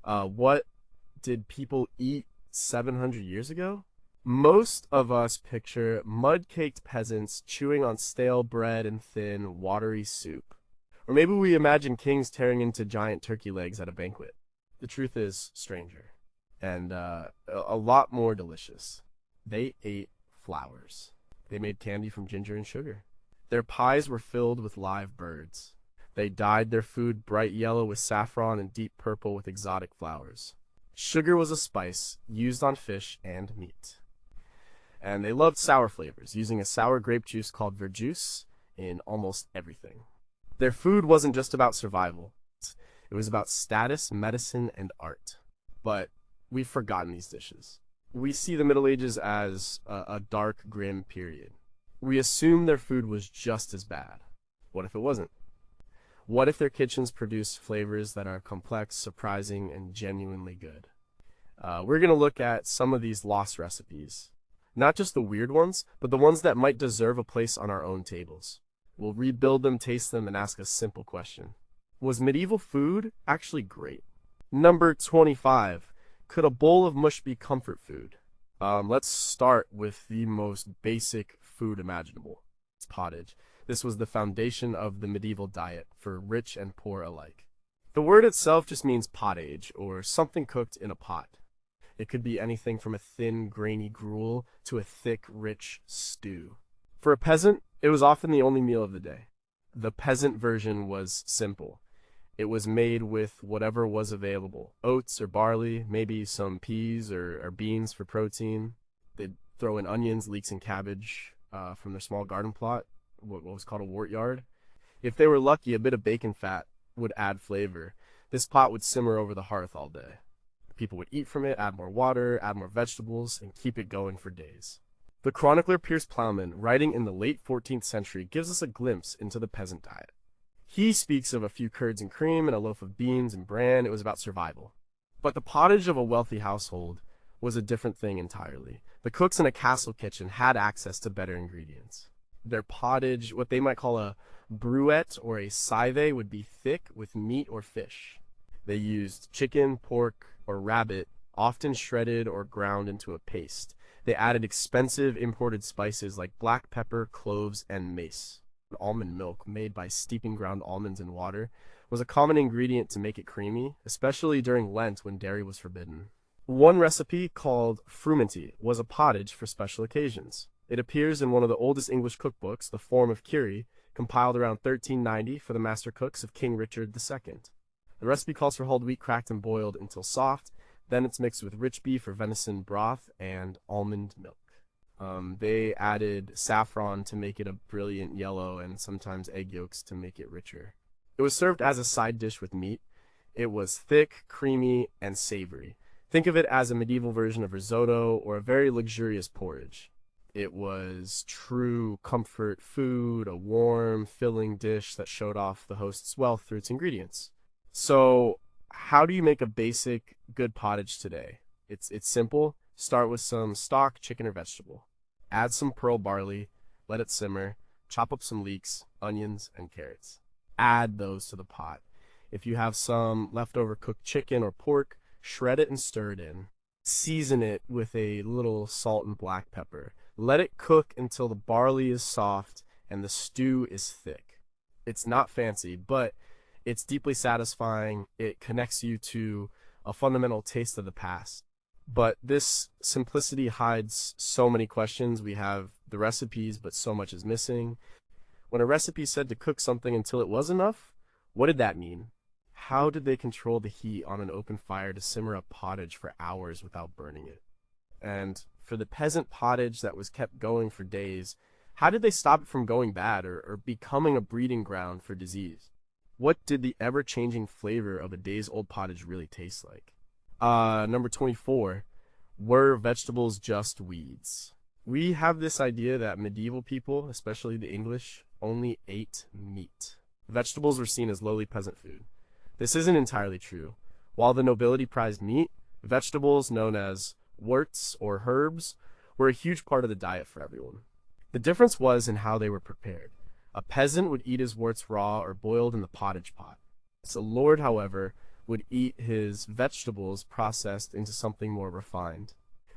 What did people eat 700 years ago? Most of us picture mud-caked peasants chewing on stale bread and thin, watery soup. Or maybe we imagine kings tearing into giant turkey legs at a banquet. The truth is stranger, and a lot more delicious. They ate flowers. They made candy from ginger and sugar. Their pies were filled with live birds. They dyed their food bright yellow with saffron and deep purple with exotic flowers. Sugar was a spice used on fish and meat. And they loved sour flavors, using a sour grape juice called verjuice in almost everything. Their food wasn't just about survival. It was about status, medicine, and art. But we've forgotten these dishes. We see the Middle Ages as a dark, grim period. We assume their food was just as bad. What if it wasn't? What if their kitchens produce flavors that are complex, surprising, and genuinely good? We're going to look at some of these lost recipes. Not just the weird ones, but the ones that might deserve a place on our own tables. We'll rebuild them, taste them, and ask a simple question. Was medieval food actually great? Number 25. Could a bowl of mush be comfort food? Let's start with the most basic food imaginable. It's pottage. This was the foundation of the medieval diet for rich and poor alike. The word itself just means pottage, or something cooked in a pot. It could be anything from a thin, grainy gruel to a thick, rich stew. For a peasant, it was often the only meal of the day. The peasant version was simple. It was made with whatever was available. Oats or barley, maybe some peas or beans for protein. They'd throw in onions, leeks, and cabbage from their small garden plot, what was called a wort yard. If they were lucky, a bit of bacon fat would add flavor. This pot would simmer over the hearth all day. People would eat from it, add more water, add more vegetables, and keep it going for days. The chronicler Piers Plowman, writing in the late 14th century, gives us a glimpse into the peasant diet. He speaks of a few curds and cream and a loaf of beans and bran. It was about survival. But the pottage of a wealthy household was a different thing entirely. The cooks in a castle kitchen had access to better ingredients. Their pottage, what they might call a brouette or a civet, would be thick with meat or fish. They used chicken, pork, or rabbit, often shredded or ground into a paste. They added expensive imported spices like black pepper, cloves, and mace. Almond milk, made by steeping ground almonds in water, was a common ingredient to make it creamy, especially during Lent when dairy was forbidden. One recipe, called frumenty, was a pottage for special occasions. It appears in one of the oldest English cookbooks, the Form of Curie, compiled around 1390 for the master cooks of King Richard II. The recipe calls for whole wheat cracked and boiled until soft, then it's mixed with rich beef or venison broth and almond milk. They added saffron to make it a brilliant yellow and sometimes egg yolks to make it richer. It was served as a side dish with meat. It was thick, creamy, and savory. Think of it as a medieval version of risotto or a very luxurious porridge. It was true comfort food, a warm, filling dish that showed off the host's wealth through its ingredients. So, how do you make a basic, good pottage today? It's simple. Start with some stock, chicken, or vegetable. Add some pearl barley, let it simmer, chop up some leeks, onions, and carrots. Add those to the pot. If you have some leftover cooked chicken or pork, shred it and stir it in. Season it with a little salt and black pepper. Let it cook until the barley is soft and the stew is thick. It's not fancy, but it's deeply satisfying. It connects you to a fundamental taste of the past. But this simplicity hides so many questions. We have the recipes, but so much is missing. When a recipe said to cook something until it was enough, what did that mean? How did they control the heat on an open fire to simmer a pottage for hours without burning it? And for the peasant pottage that was kept going for days, how did they stop it from going bad or becoming a breeding ground for disease? What did the ever-changing flavor of a days-old pottage really taste like? Number 24, were vegetables just weeds? We have this idea that medieval people, especially the English, only ate meat. Vegetables were seen as lowly peasant food. This isn't entirely true. While the nobility prized meat, vegetables known as worts or herbs were a huge part of the diet for everyone. The difference was in how they were prepared. A peasant would eat his worts raw or boiled in the pottage pot. A lord, however, would eat his vegetables processed into something more refined.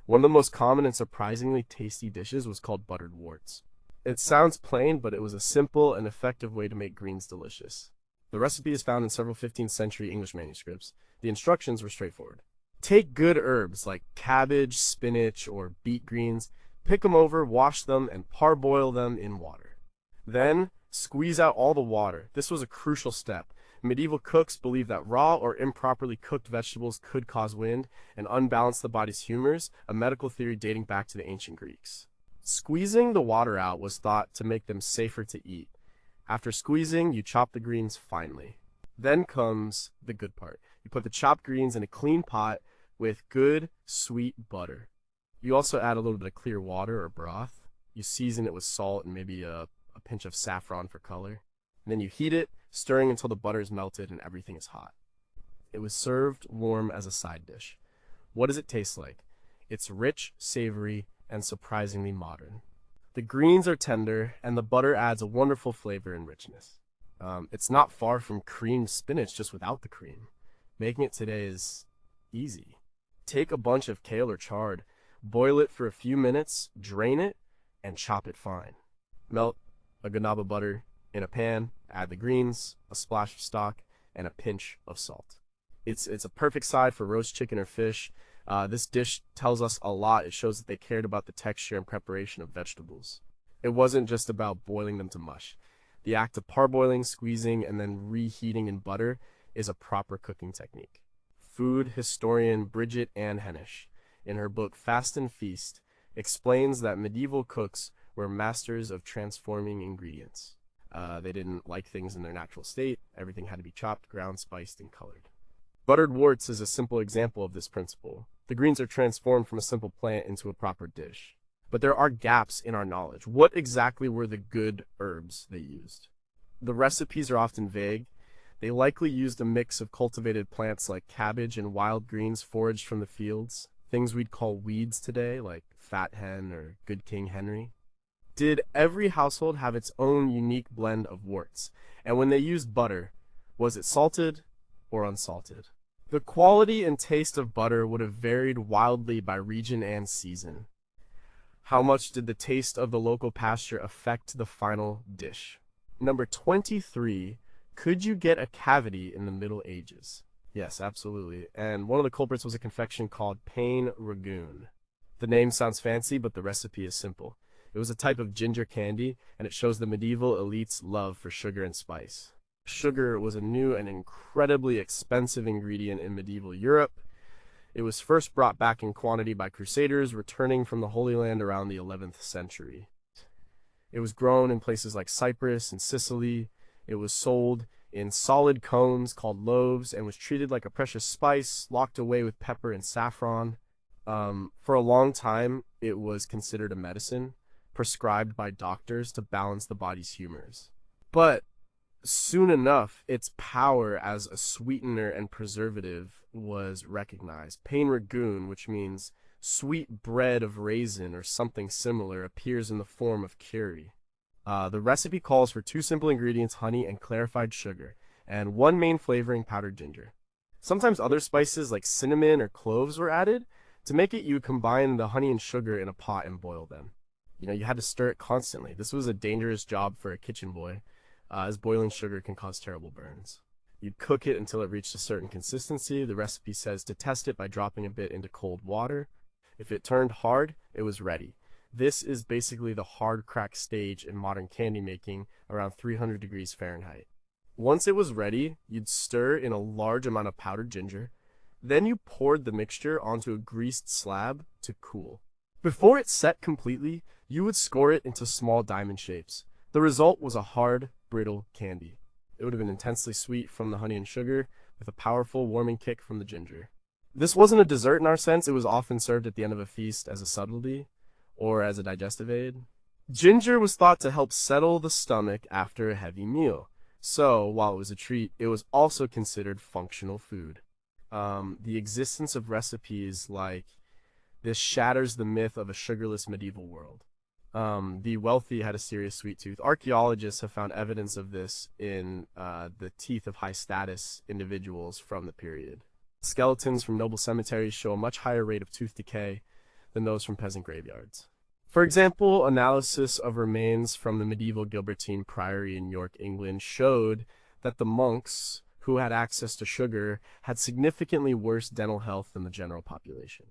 One of the most common and surprisingly tasty dishes was called buttered worts. It sounds plain, but it was a simple and effective way to make greens delicious. The recipe is found in several 15th century English manuscripts. The instructions were straightforward. Take good herbs like cabbage, spinach, or beet greens, pick them over, wash them, and parboil them in water. Then, squeeze out all the water. This was a crucial step. Medieval cooks believed that raw or improperly cooked vegetables could cause wind and unbalance the body's humors, a medical theory dating back to the ancient Greeks. Squeezing the water out was thought to make them safer to eat. After squeezing, you chop the greens finely. Then comes the good part. You put the chopped greens in a clean pot with good, sweet butter. You also add a little bit of clear water or broth. You season it with salt and maybe a pinch of saffron for color. And then you heat it, stirring until the butter is melted and everything is hot. It was served warm as a side dish. What does it taste like? It's rich, savory, and surprisingly modern. The greens are tender, and the butter adds a wonderful flavor and richness. It's not far from creamed spinach, just without the cream. Making it today is easy. Take a bunch of kale or chard, boil it for a few minutes, drain it, and chop it fine. Melt a good knob of butter in a pan, add the greens, a splash of stock, and a pinch of salt. It's a perfect side for roast chicken or fish. This dish tells us a lot. It shows that they cared about the texture and preparation of vegetables. It wasn't just about boiling them to mush. The act of parboiling, squeezing, and then reheating in butter is a proper cooking technique. Food historian Bridget Ann Hennish, in her book Fast and Feast, explains that medieval cooks were masters of transforming ingredients. They didn't like things in their natural state. Everything had to be chopped, ground, spiced, and colored. Buttered worts is a simple example of this principle. The greens are transformed from a simple plant into a proper dish. But there are gaps in our knowledge. What exactly were the good herbs they used? The recipes are often vague. They likely used a mix of cultivated plants like cabbage and wild greens foraged from the fields, things we'd call weeds today, like fat hen or good King Henry. Did every household have its own unique blend of worts? And when they used butter, was it salted or unsalted? The quality and taste of butter would have varied wildly by region and season. How much did the taste of the local pasture affect the final dish? Number 23, could you get a cavity in the Middle Ages? Yes, absolutely. And one of the culprits was a confection called payn ragoun. The name sounds fancy, but the recipe is simple. It was a type of ginger candy, and it shows the medieval elite's love for sugar and spice. Sugar was a new and incredibly expensive ingredient in medieval Europe. It was first brought back in quantity by crusaders returning from the Holy Land around the 11th century. It was grown in places like Cyprus and Sicily. It was sold in solid cones called loaves and was treated like a precious spice, locked away with pepper and saffron. For a long time, it was considered a medicine, prescribed by doctors to balance the body's humors. But soon enough, its power as a sweetener and preservative was recognized. Payn ragoun, which means sweet bread of raisin or something similar, appears in the form of curry. The recipe calls for 2 simple ingredients, honey and clarified sugar, and 1 main flavoring, powdered ginger. Sometimes other spices like cinnamon or cloves were added. To make it, you combine the honey and sugar in a pot and boil them. You had to stir it constantly. This was a dangerous job for a kitchen boy, as boiling sugar can cause terrible burns. You'd cook it until it reached a certain consistency. The recipe says to test it by dropping a bit into cold water. If it turned hard, it was ready. This is basically the hard crack stage in modern candy making, around 300 degrees Fahrenheit. Once it was ready, you'd stir in a large amount of powdered ginger. Then you poured the mixture onto a greased slab to cool. Before it set completely, you would score it into small diamond shapes. The result was a hard, brittle candy. It would have been intensely sweet from the honey and sugar, with a powerful warming kick from the ginger. This wasn't a dessert in our sense. It was often served at the end of a feast as a subtlety, or as a digestive aid. Ginger was thought to help settle the stomach after a heavy meal. So, while it was a treat, it was also considered functional food. The existence of recipes like this shatters the myth of a sugarless medieval world. The wealthy had a serious sweet tooth. Archaeologists have found evidence of this in the teeth of high status individuals from the period. Skeletons from noble cemeteries show a much higher rate of tooth decay than those from peasant graveyards. For example, analysis of remains from the medieval Gilbertine Priory in York, England, showed that the monks who had access to sugar had significantly worse dental health than the general population.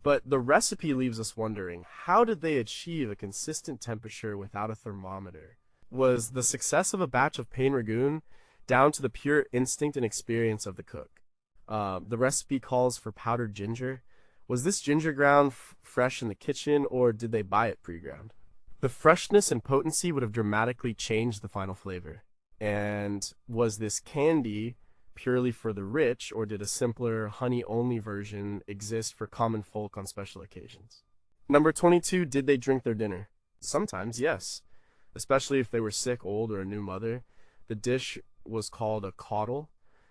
But the recipe leaves us wondering, how did they achieve a consistent temperature without a thermometer? Was the success of a batch of payn ragoun down to the pure instinct and experience of the cook? The recipe calls for powdered ginger. Was this ginger ground fresh in the kitchen, or did they buy it pre-ground? The freshness and potency would have dramatically changed the final flavor. And was this candy purely for the rich, or did a simpler honey-only version exist for common folk on special occasions? Number 22, did they drink their dinner? Sometimes, yes, especially if they were sick, old, or a new mother. The dish was called a caudle,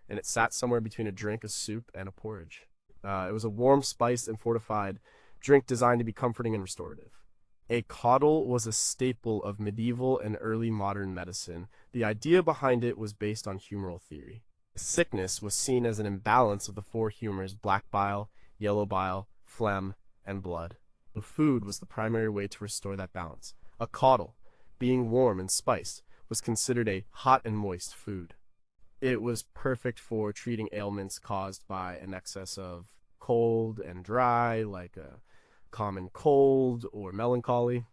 and it sat somewhere between a drink, a soup, and a porridge. It was a warm, spiced, and fortified drink designed to be comforting and restorative. A caudle was a staple of medieval and early modern medicine. The idea behind it was based on humoral theory. Sickness was seen as an imbalance of the four humors: black bile, yellow bile, phlegm, and blood. The food was the primary way to restore that balance. A caudle, being warm and spiced, was considered a hot and moist food. It was perfect for treating ailments caused by an excess of cold and dry, like a common cold or melancholy.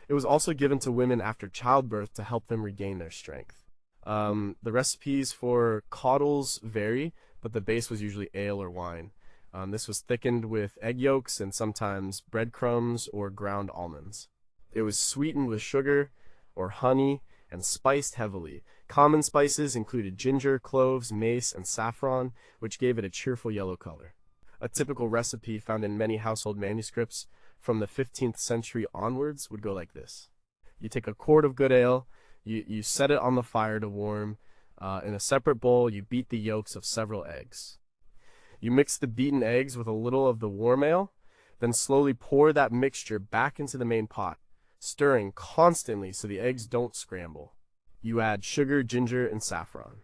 It was also given to women after childbirth to help them regain their strength. The recipes for caudles vary, but the base was usually ale or wine. This was thickened with egg yolks and sometimes breadcrumbs or ground almonds. It was sweetened with sugar or honey and spiced heavily. Common spices included ginger, cloves, mace, and saffron, which gave it a cheerful yellow color. A typical recipe found in many household manuscripts from the 15th century onwards would go like this. You take a quart of good ale, you set it on the fire to warm. In a separate bowl, you beat the yolks of several eggs. You mix the beaten eggs with a little of the warm ale, then slowly pour that mixture back into the main pot, stirring constantly so the eggs don't scramble. You add sugar, ginger, and saffron.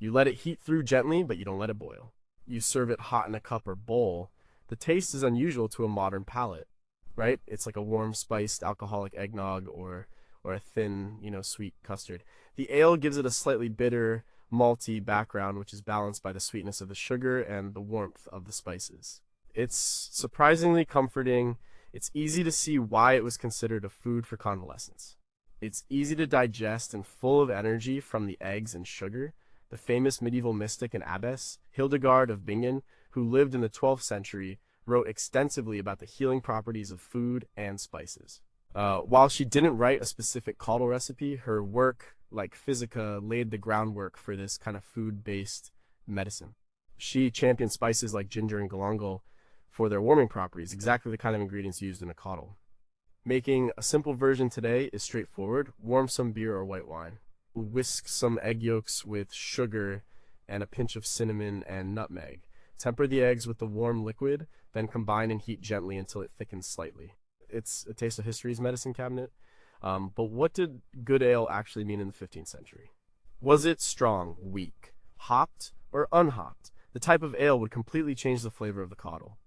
You let it heat through gently, but you don't let it boil. You serve it hot in a cup or bowl. The taste is unusual to a modern palate, right? It's like a warm, spiced, alcoholic eggnog or a thin, sweet custard. The ale gives it a slightly bitter, malty background, which is balanced by the sweetness of the sugar and the warmth of the spices. It's surprisingly comforting. It's easy to see why it was considered a food for convalescents. It's easy to digest and full of energy from the eggs and sugar. The famous medieval mystic and abbess, Hildegard of Bingen, who lived in the 12th century, wrote extensively about the healing properties of food and spices. While she didn't write a specific caudle recipe, her work, like Physica, laid the groundwork for this kind of food-based medicine. She championed spices like ginger and galangal for their warming properties, exactly the kind of ingredients used in a caudle. Making a simple version today is straightforward. Warm some beer or white wine. Whisk some egg yolks with sugar and a pinch of cinnamon and nutmeg. Temper the eggs with the warm liquid, then combine and heat gently until it thickens slightly. It's a taste of history's medicine cabinet. But what did good ale actually mean in the 15th century? Was it strong, weak, hopped, or unhopped? The type of ale would completely change the flavor of the caudle.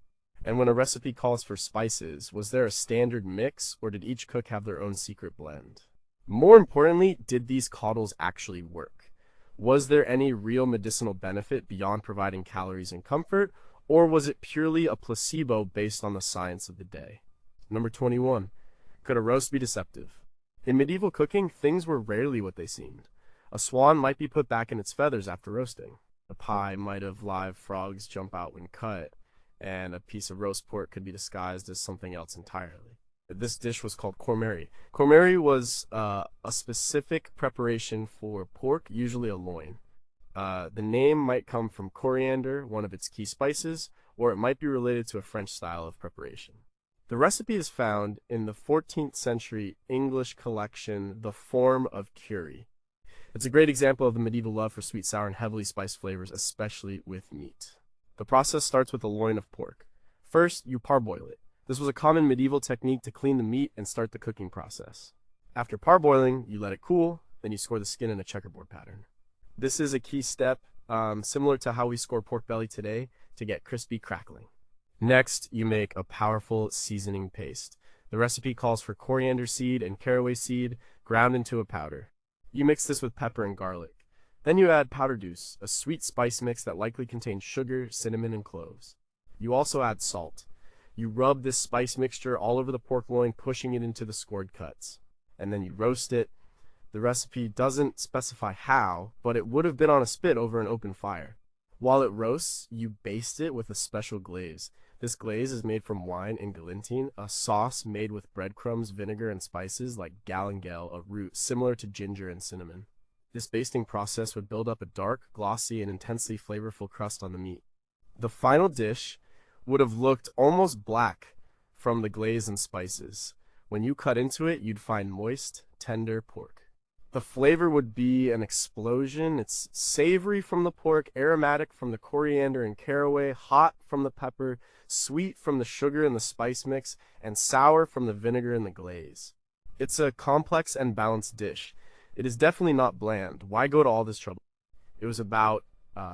And when a recipe calls for spices, was there a standard mix, or did each cook have their own secret blend? More importantly, did these caudles actually work? Was there any real medicinal benefit beyond providing calories and comfort, or was it purely a placebo based on the science of the day? Number 21. Could a roast be deceptive? In medieval cooking, things were rarely what they seemed. A swan might be put back in its feathers after roasting. A pie might have live frogs jump out when cut, and a piece of roast pork could be disguised as something else entirely. This dish was called cormarye. Cormarye was a specific preparation for pork, usually a loin. The name might come from coriander, one of its key spices, or it might be related to a French style of preparation. The recipe is found in the 14th century English collection, The Form of Cury. It's a great example of the medieval love for sweet, sour, and heavily spiced flavors, especially with meat. The process starts with a loin of pork. First, you parboil it. This was a common medieval technique to clean the meat and start the cooking process. After parboiling, you let it cool, then you score the skin in a checkerboard pattern. This is a key step, similar to how we score pork belly today, to get crispy crackling. Next, you make a powerful seasoning paste. The recipe calls for coriander seed and caraway seed ground into a powder. You mix this with pepper and garlic. Then you add powder douce, a sweet spice mix that likely contains sugar, cinnamon, and cloves. You also add salt. You rub this spice mixture all over the pork loin, pushing it into the scored cuts. And then you roast it. The recipe doesn't specify how, but it would have been on a spit over an open fire. While it roasts, you baste it with a special glaze. This glaze is made from wine and galantine, a sauce made with breadcrumbs, vinegar, and spices like galangal, a root similar to ginger and cinnamon. This basting process would build up a dark, glossy, and intensely flavorful crust on the meat. The final dish would have looked almost black from the glaze and spices. When you cut into it, you'd find moist, tender pork. The flavor would be an explosion. It's savory from the pork, aromatic from the coriander and caraway, hot from the pepper, sweet from the sugar and the spice mix, and sour from the vinegar and the glaze. It's a complex and balanced dish. It is definitely not bland. Why go to all this trouble? It was about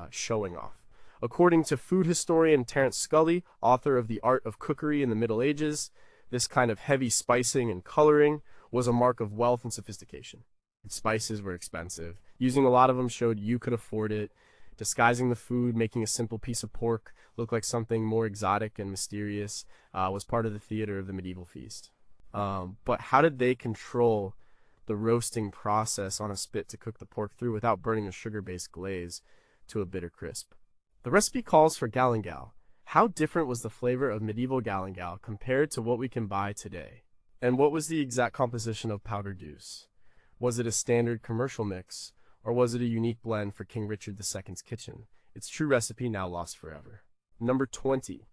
showing off. According to food historian Terence Scully, author of The Art of Cookery in the Middle Ages, this kind of heavy spicing and coloring was a mark of wealth and sophistication. Spices were expensive. Using a lot of them showed you could afford it. Disguising the food, making a simple piece of pork look like something more exotic and mysterious, was part of the theater of the medieval feast. But how did they control the roasting process on a spit to cook the pork through without burning a sugar-based glaze to a bitter crisp? The recipe calls for galangal. How different was the flavor of medieval galangal compared to what we can buy today? And what was the exact composition of powder douce? Was it a standard commercial mix, or was it a unique blend for King Richard II's kitchen? Its true recipe now lost forever. Number 20.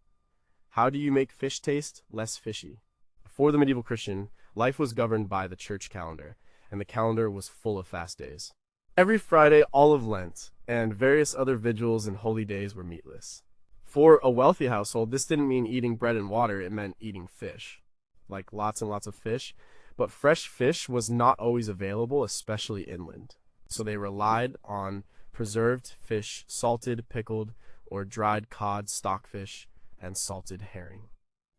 How do you make fish taste less fishy? Before the medieval Christian, life was governed by the church calendar, and the calendar was full of fast days. Every Friday, all of Lent, and various other vigils and holy days were meatless. For a wealthy household, this didn't mean eating bread and water, it meant eating fish. Like lots and lots of fish. But fresh fish was not always available, especially inland. So they relied on preserved fish, salted, pickled, or dried cod, stockfish, and salted herring.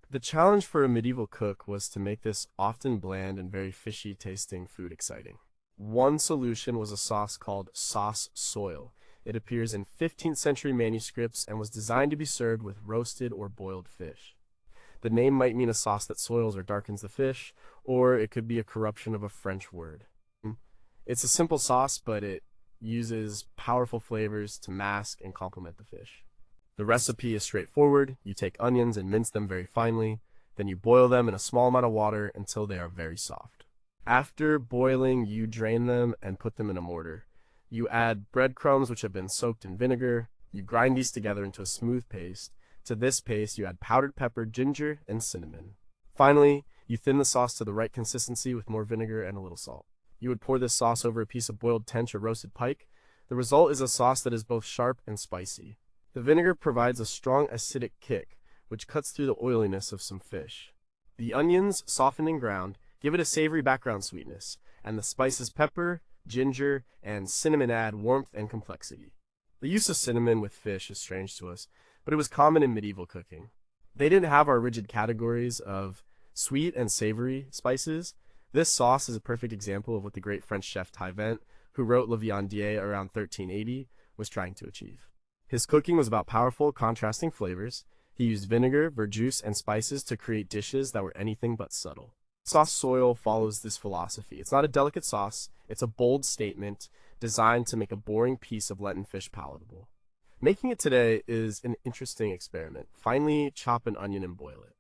The challenge for a medieval cook was to make this often bland and very fishy tasting food exciting. One solution was a sauce called sauce soil. It appears in 15th century manuscripts and was designed to be served with roasted or boiled fish. The name might mean a sauce that soils or darkens the fish, or it could be a corruption of a French word. It's a simple sauce, but it uses powerful flavors to mask and complement the fish. The recipe is straightforward. You take onions and mince them very finely, then you boil them in a small amount of water until they are very soft. After boiling, you drain them and put them in a mortar. You add breadcrumbs which have been soaked in vinegar. You grind these together into a smooth paste. To this paste, you add powdered pepper, ginger, and cinnamon. Finally, you thin the sauce to the right consistency with more vinegar and a little salt. You would pour this sauce over a piece of boiled tench or roasted pike. The result is a sauce that is both sharp and spicy. The vinegar provides a strong acidic kick, which cuts through the oiliness of some fish. The onions, softened and ground, give it a savory background sweetness, and the spices pepper, ginger, and cinnamon add warmth and complexity. The use of cinnamon with fish is strange to us, but it was common in medieval cooking. They didn't have our rigid categories of sweet and savory spices. This sauce is a perfect example of what the great French chef Taivent, who wrote La Viandier around 1380, was trying to achieve. His cooking was about powerful, contrasting flavors. He used vinegar, verjuice, and spices to create dishes that were anything but subtle. Sauce soil follows this philosophy. It's not a delicate sauce, it's a bold statement designed to make a boring piece of Lenten fish palatable. Making it today is an interesting experiment. Finely chop an onion and boil it.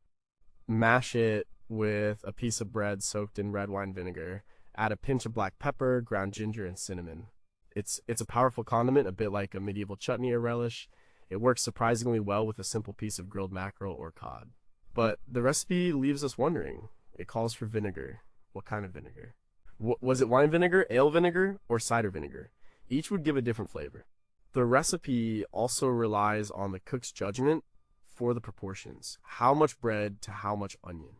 Mash it with a piece of bread soaked in red wine vinegar. Add a pinch of black pepper, ground ginger, and cinnamon. It's a powerful condiment, a bit like a medieval chutney or relish. It works surprisingly well with a simple piece of grilled mackerel or cod. But the recipe leaves us wondering. It calls for vinegar. What kind of vinegar? Was it wine vinegar, ale vinegar, or cider vinegar? Each would give a different flavor. The recipe also relies on the cook's judgment. for the proportions. How much bread to how much onion?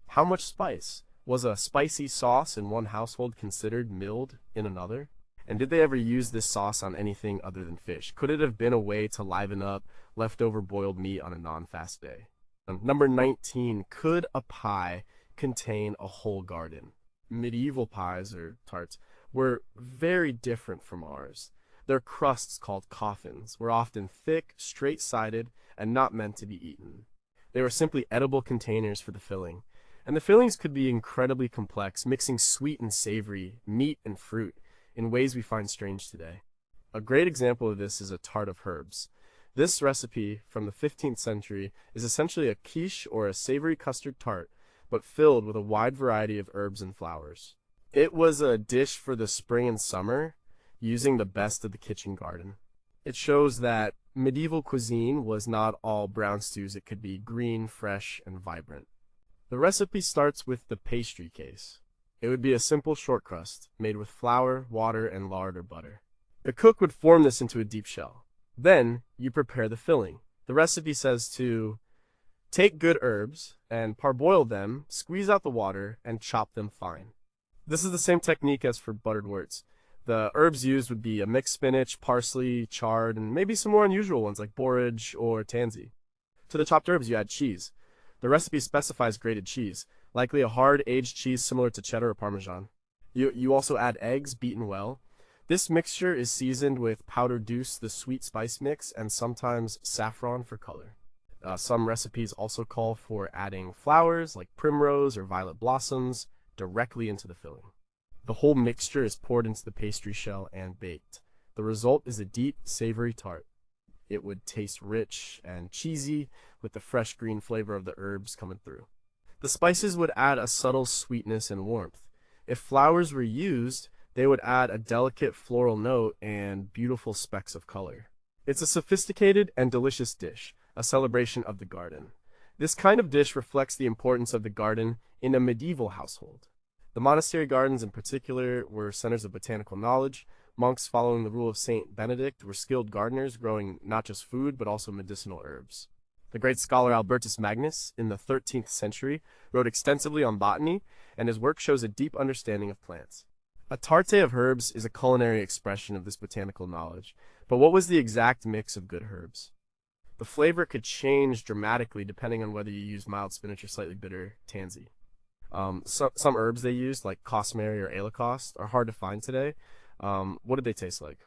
How much spice? Was a spicy sauce in one household considered mild in another? And did they ever use this sauce on anything other than fish? Could it have been a way to liven up leftover boiled meat on a non-fast day? Number 19, could a pie contain a whole garden? Medieval pies, or tarts, were very different from ours. Their crusts, called coffins, were often thick, straight-sided, and not meant to be eaten. They were simply edible containers for the filling. And the fillings could be incredibly complex, mixing sweet and savory, meat and fruit, in ways we find strange today. A great example of this is a tart of herbs. This recipe from the 15th century is essentially a quiche or a savory custard tart, but filled with a wide variety of herbs and flowers. It was a dish for the spring and summer, using the best of the kitchen garden. It shows that medieval cuisine was not all brown stews, it could be green, fresh, and vibrant. The recipe starts with the pastry case. It would be a simple short crust, made with flour, water, and lard or butter. The cook would form this into a deep shell. Then, you prepare the filling. The recipe says to take good herbs and parboil them, squeeze out the water, and chop them fine. This is the same technique as for buttered worts. The herbs used would be a mixed spinach, parsley, chard, and maybe some more unusual ones like borage or tansy. To the chopped herbs, you add cheese. The recipe specifies grated cheese, likely a hard aged cheese similar to cheddar or parmesan. You also add eggs beaten well. This mixture is seasoned with powdered douce, the sweet spice mix, and sometimes saffron for color. Some recipes also call for adding flowers like primrose or violet blossoms directly into the filling. The whole mixture is poured into the pastry shell and baked. The result is a deep, savory tart. It would taste rich and cheesy with the fresh green flavor of the herbs coming through. The spices would add a subtle sweetness and warmth. If flowers were used, they would add a delicate floral note and beautiful specks of color. It's a sophisticated and delicious dish, a celebration of the garden. This kind of dish reflects the importance of the garden in a medieval household. The monastery gardens in particular were centers of botanical knowledge. Monks following the rule of Saint Benedict were skilled gardeners growing not just food but also medicinal herbs. The great scholar Albertus Magnus, in the 13th century, wrote extensively on botany, and his work shows a deep understanding of plants. A tarte of herbs is a culinary expression of this botanical knowledge, but what was the exact mix of good herbs? The flavor could change dramatically depending on whether you use mild spinach or slightly bitter tansy. Some herbs they used, like cormarye or alicost, are hard to find today. What did they taste like?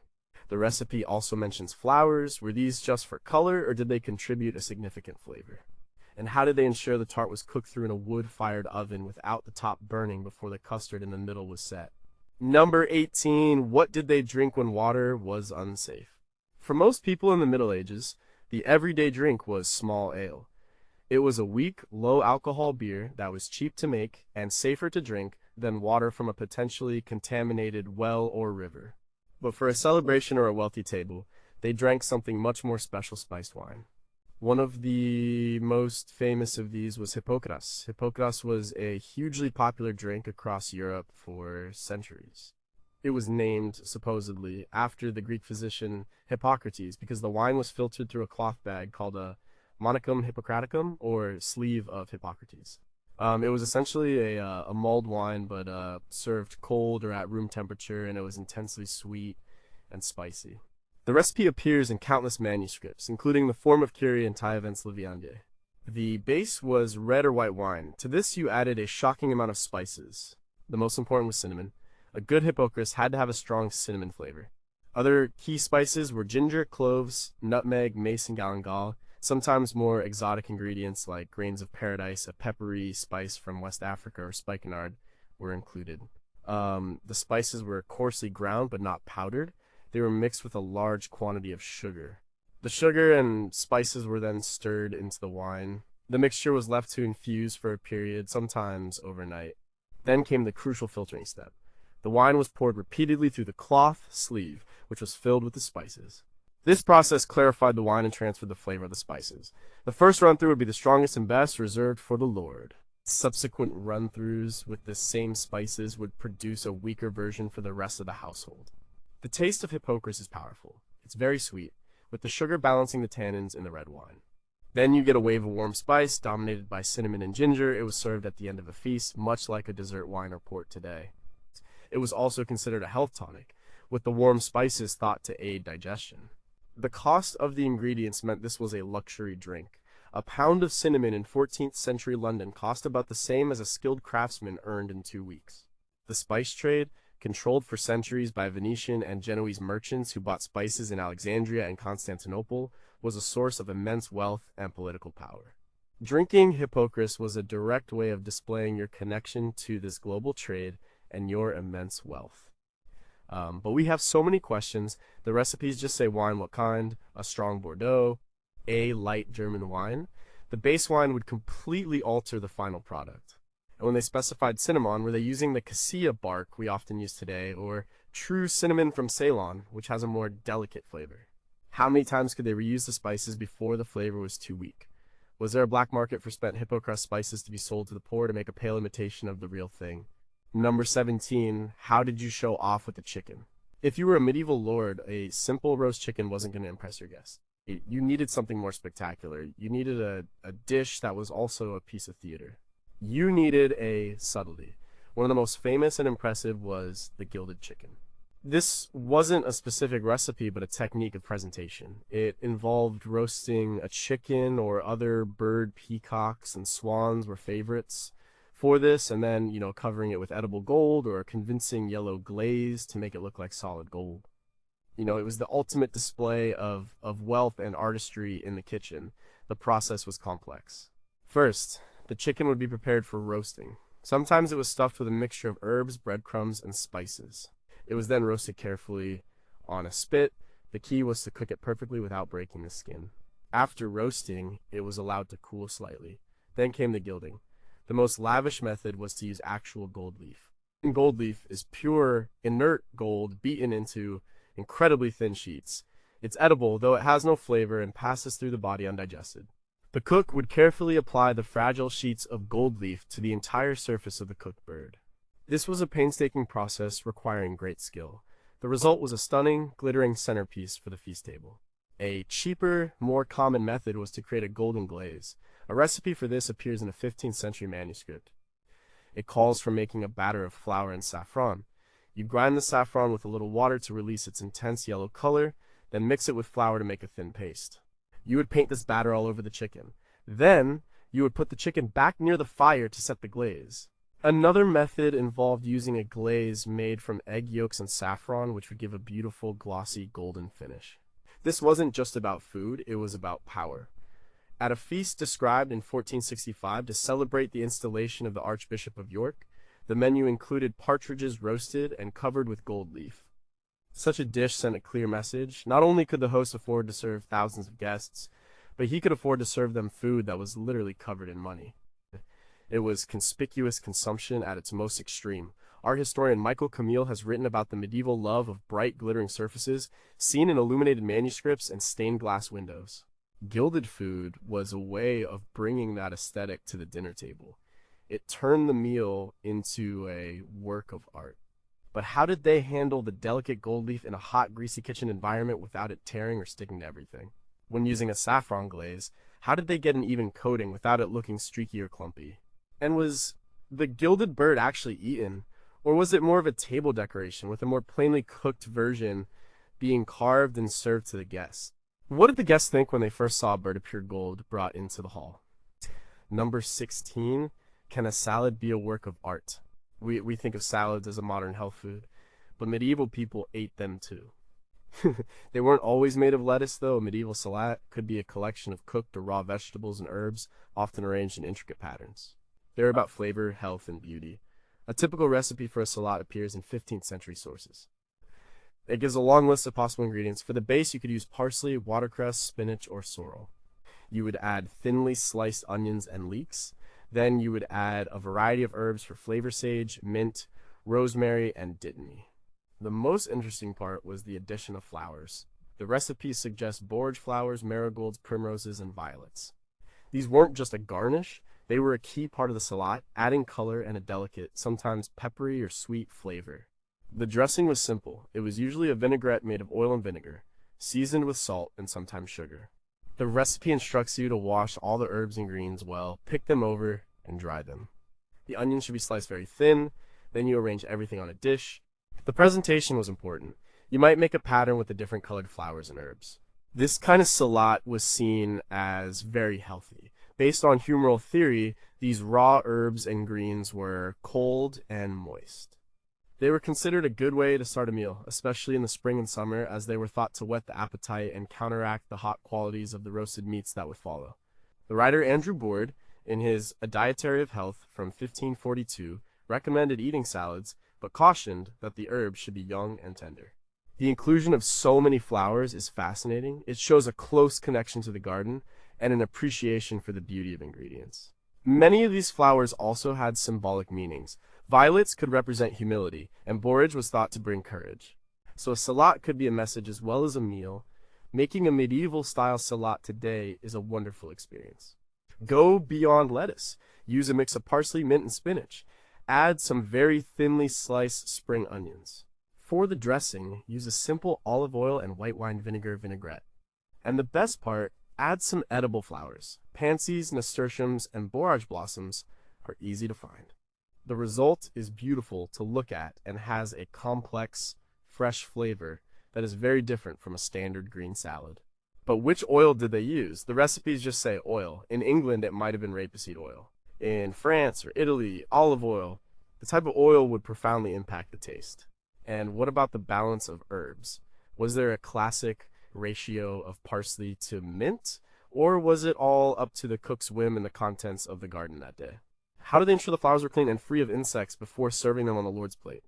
The recipe also mentions flowers. Were these just for color, or did they contribute a significant flavor? And how did they ensure the tart was cooked through in a wood-fired oven without the top burning before the custard in the middle was set? Number 18, what did they drink when water was unsafe? For most people in the Middle Ages, the everyday drink was small ale. It was a weak, low-alcohol beer that was cheap to make and safer to drink than water from a potentially contaminated well or river. But for a celebration or a wealthy table, they drank something much more special, spiced wine. One of the most famous of these was Hippocras. Hippocras was a hugely popular drink across Europe for centuries. It was named, supposedly, after the Greek physician Hippocrates because the wine was filtered through a cloth bag called a monicum hippocraticum, or sleeve of Hippocrates. It was essentially a mulled wine, but served cold or at room temperature, and it was intensely sweet and spicy. The recipe appears in countless manuscripts, including the Forme of Curie and Taillevent's Le Viandier. The base was red or white wine. To this you added a shocking amount of spices. The most important was cinnamon. A good Hippocras had to have a strong cinnamon flavor. Other key spices were ginger, cloves, nutmeg, mace, and galangal. Sometimes more exotic ingredients like grains of paradise, a peppery spice from West Africa, or spikenard were included. The spices were coarsely ground but not powdered. They were mixed with a large quantity of sugar. The sugar and spices were then stirred into the wine. The mixture was left to infuse for a period, sometimes overnight. Then came the crucial filtering step. The wine was poured repeatedly through the cloth sleeve, which was filled with the spices. This process clarified the wine and transferred the flavor of the spices. The first run-through would be the strongest and best, reserved for the Lord. Subsequent run-throughs with the same spices would produce a weaker version for the rest of the household. The taste of Hippocras is powerful. It's very sweet, with the sugar balancing the tannins in the red wine. Then you get a wave of warm spice, dominated by cinnamon and ginger. It was served at the end of a feast, much like a dessert wine or port today. It was also considered a health tonic, with the warm spices thought to aid digestion. The cost of the ingredients meant this was a luxury drink. A pound of cinnamon in 14th century London cost about the same as a skilled craftsman earned in 2 weeks. The spice trade, controlled for centuries by Venetian and Genoese merchants who bought spices in Alexandria and Constantinople, was a source of immense wealth and political power. Drinking Hippocras was a direct way of displaying your connection to this global trade and your immense wealth. But we have so many questions. The recipes just say wine, what kind, a strong Bordeaux, a light German wine. The base wine would completely alter the final product. And when they specified cinnamon, were they using the cassia bark we often use today, or true cinnamon from Ceylon, which has a more delicate flavor? How many times could they reuse the spices before the flavor was too weak? Was there a black market for spent Hippocras spices to be sold to the poor to make a pale imitation of the real thing? Number 17, how did you show off with the chicken? If you were a medieval lord, a simple roast chicken wasn't going to impress your guests. You needed something more spectacular. You needed a dish that was also a piece of theater. You needed a subtlety. One of the most famous and impressive was the gilded chicken. This wasn't a specific recipe, but a technique of presentation. It involved roasting a chicken or other bird. Peacocks and swans were favorites for this, and then, covering it with edible gold or a convincing yellow glaze to make it look like solid gold. It was the ultimate display of wealth and artistry in the kitchen. The process was complex. First, the chicken would be prepared for roasting. Sometimes it was stuffed with a mixture of herbs, breadcrumbs, and spices. It was then roasted carefully on a spit. The key was to cook it perfectly without breaking the skin. After roasting, it was allowed to cool slightly. Then came the gilding. The most lavish method was to use actual gold leaf. Gold leaf is pure, inert gold beaten into incredibly thin sheets. It's edible, though it has no flavor and passes through the body undigested. The cook would carefully apply the fragile sheets of gold leaf to the entire surface of the cooked bird. This was a painstaking process requiring great skill. The result was a stunning, glittering centerpiece for the feast table. A cheaper, more common method was to create a golden glaze. A recipe for this appears in a 15th century manuscript. It calls for making a batter of flour and saffron. You grind the saffron with a little water to release its intense yellow color, then mix it with flour to make a thin paste. You would paint this batter all over the chicken. Then, you would put the chicken back near the fire to set the glaze. Another method involved using a glaze made from egg yolks and saffron, which would give a beautiful, glossy, golden finish. This wasn't just about food, it was about power. At a feast described in 1465 to celebrate the installation of the Archbishop of York, the menu included partridges roasted and covered with gold leaf. Such a dish sent a clear message. Not only could the host afford to serve thousands of guests, but he could afford to serve them food that was literally covered in money. It was conspicuous consumption at its most extreme. Art historian Michael Camille has written about the medieval love of bright, glittering surfaces, seen in illuminated manuscripts and stained glass windows. Gilded food was a way of bringing that aesthetic to the dinner table. It turned the meal into a work of art. But how did they handle the delicate gold leaf in a hot, greasy kitchen environment without it tearing or sticking to everything? When using a saffron glaze, how did they get an even coating without it looking streaky or clumpy? And was the gilded bird actually eaten, or was it more of a table decoration with a more plainly cooked version being carved and served to the guests? What did the guests think when they first saw a bird of pure gold brought into the hall? Number 16, can a salad be a work of art? We think of salads as a modern health food, but medieval people ate them too. They weren't always made of lettuce, though. A medieval salad could be a collection of cooked or raw vegetables and herbs, often arranged in intricate patterns. They're about flavor, health, and beauty. A typical recipe for a salad appears in 15th century sources. It gives a long list of possible ingredients. For the base, you could use parsley, watercress, spinach, or sorrel. You would add thinly sliced onions and leeks. Then you would add a variety of herbs for flavor: sage, mint, rosemary, and dittany. The most interesting part was the addition of flowers. The recipe suggests borage flowers, marigolds, primroses, and violets. These weren't just a garnish, they were a key part of the salad, adding color and a delicate, sometimes peppery or sweet flavor. The dressing was simple. It was usually a vinaigrette made of oil and vinegar, seasoned with salt and sometimes sugar. The recipe instructs you to wash all the herbs and greens well, pick them over, and dry them. The onions should be sliced very thin, then you arrange everything on a dish. The presentation was important. You might make a pattern with the different colored flowers and herbs. This kind of salat was seen as very healthy. Based on humoral theory, these raw herbs and greens were cold and moist. They were considered a good way to start a meal, especially in the spring and summer, as they were thought to whet the appetite and counteract the hot qualities of the roasted meats that would follow. The writer Andrew Boord, in his A Dietary of Health from 1542, recommended eating salads, but cautioned that the herbs should be young and tender. The inclusion of so many flowers is fascinating. It shows a close connection to the garden and an appreciation for the beauty of ingredients. Many of these flowers also had symbolic meanings. Violets could represent humility, and borage was thought to bring courage. So a salat could be a message as well as a meal. Making a medieval-style salat today is a wonderful experience. Go beyond lettuce. Use a mix of parsley, mint, and spinach. Add some very thinly sliced spring onions. For the dressing, use a simple olive oil and white wine vinegar vinaigrette. And the best part, add some edible flowers. Pansies, nasturtiums, and borage blossoms are easy to find. The result is beautiful to look at and has a complex, fresh flavor that is very different from a standard green salad. But which oil did they use? The recipes just say oil. In England, it might have been rapeseed oil. In France or Italy, olive oil. The type of oil would profoundly impact the taste. And what about the balance of herbs? Was there a classic ratio of parsley to mint? Or was it all up to the cook's whim and the contents of the garden that day? How did they ensure the flowers were clean and free of insects before serving them on the Lord's plate?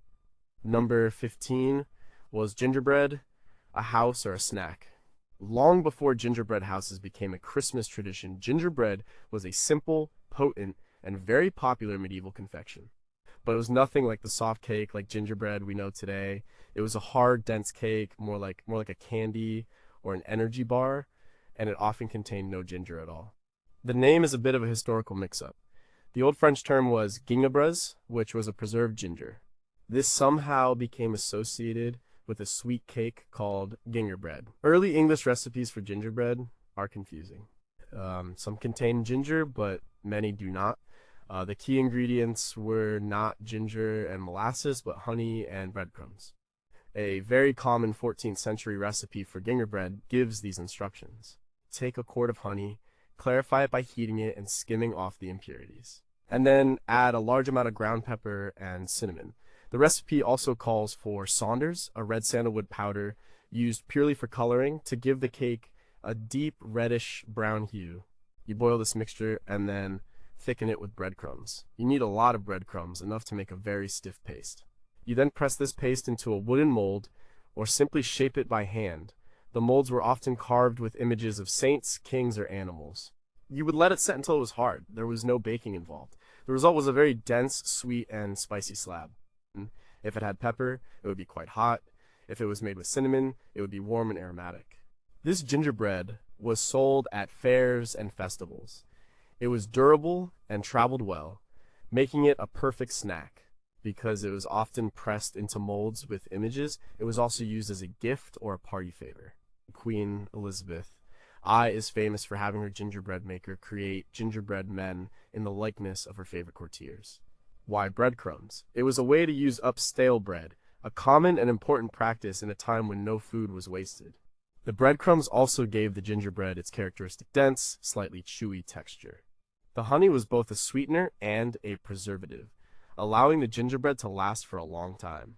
Number 15 was gingerbread, a house, or a snack. Long before gingerbread houses became a Christmas tradition, gingerbread was a simple, potent, and very popular medieval confection. But it was nothing like the soft cake like gingerbread we know today. It was a hard, dense cake, more like a candy or an energy bar, and it often contained no ginger at all. The name is a bit of a historical mix-up. The Old French term was gingerbread, which was a preserved ginger. This somehow became associated with a sweet cake called gingerbread. Early English recipes for gingerbread are confusing. Some contain ginger, but many do not. The key ingredients were not ginger and molasses, but honey and breadcrumbs. A very common 14th century recipe for gingerbread gives these instructions. Take a quart of honey, clarify it by heating it and skimming off the impurities. And then add a large amount of ground pepper and cinnamon. The recipe also calls for saunders, a red sandalwood powder used purely for coloring to give the cake a deep reddish brown hue. You boil this mixture and then thicken it with breadcrumbs. You need a lot of breadcrumbs, enough to make a very stiff paste. You then press this paste into a wooden mold or simply shape it by hand. The molds were often carved with images of saints, kings, or animals. You would let it set until it was hard. There was no baking involved. The result was a very dense, sweet, and spicy slab. If it had pepper, it would be quite hot. If it was made with cinnamon, it would be warm and aromatic. This gingerbread was sold at fairs and festivals. It was durable and traveled well, making it a perfect snack. Because it was often pressed into molds with images, it was also used as a gift or a party favor. Queen Elizabeth I is famous for having her gingerbread maker create gingerbread men in the likeness of her favorite courtiers. Why breadcrumbs? It was a way to use up stale bread, a common and important practice in a time when no food was wasted. The breadcrumbs also gave the gingerbread its characteristic dense, slightly chewy texture. The honey was both a sweetener and a preservative, allowing the gingerbread to last for a long time.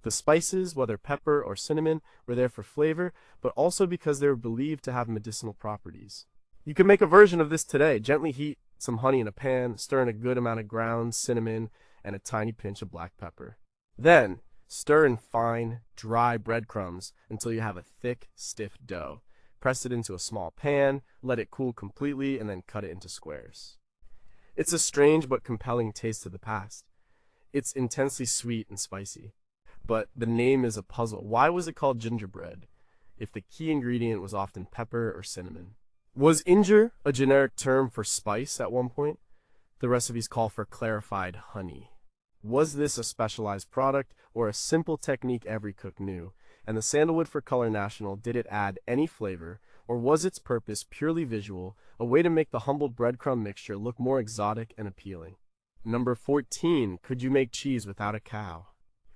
The spices, whether pepper or cinnamon, were there for flavor, but also because they were believed to have medicinal properties. You can make a version of this today. Gently heat some honey in a pan, stir in a good amount of ground cinnamon and a tiny pinch of black pepper. Then, stir in fine, dry breadcrumbs until you have a thick, stiff dough. Press it into a small pan, let it cool completely, and then cut it into squares. It's a strange but compelling taste of the past. It's intensely sweet and spicy. But the name is a puzzle. Why was it called gingerbread if the key ingredient was often pepper or cinnamon? Was inger a generic term for spice at one point? The recipes call for clarified honey. Was this a specialized product or a simple technique every cook knew? And the sandalwood for color national, did it add any flavor, Or was its purpose purely visual, a way to make the humble breadcrumb mixture look more exotic and appealing? Number 14, could you make cheese without a cow?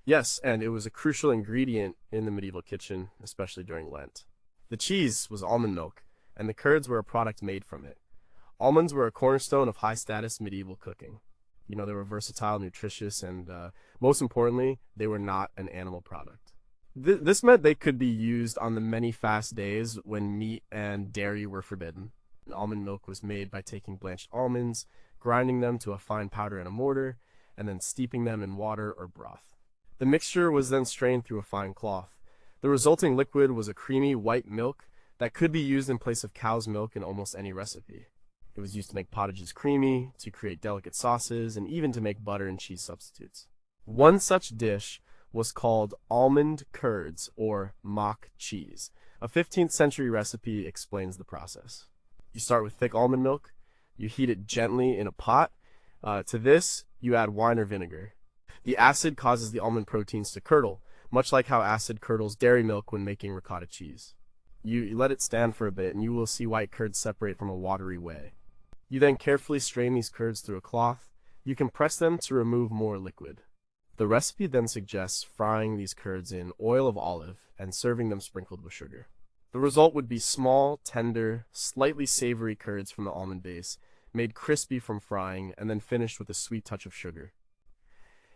Yes, and it was a crucial ingredient in the medieval kitchen, especially during Lent. The cheese was almond milk, and the curds were a product made from it. Almonds were a cornerstone of high-status medieval cooking. They were versatile, nutritious, and most importantly, they were not an animal product. This meant they could be used on the many fast days when meat and dairy were forbidden. Almond milk was made by taking blanched almonds, grinding them to a fine powder in a mortar, and then steeping them in water or broth. The mixture was then strained through a fine cloth. The resulting liquid was a creamy white milk that could be used in place of cow's milk in almost any recipe. It was used to make pottages creamy, to create delicate sauces, and even to make butter and cheese substitutes. One such dish was called almond curds, or mock cheese. A 15th century recipe explains the process. You start with thick almond milk, you heat it gently in a pot. To this, you add wine or vinegar. The acid causes the almond proteins to curdle, much like how acid curdles dairy milk when making ricotta cheese. You let it stand for a bit, and you will see white curds separate from a watery whey. You then carefully strain these curds through a cloth. You can press them to remove more liquid. The recipe then suggests frying these curds in oil of olive and serving them sprinkled with sugar. The result would be small, tender, slightly savory curds from the almond base, made crispy from frying and then finished with a sweet touch of sugar.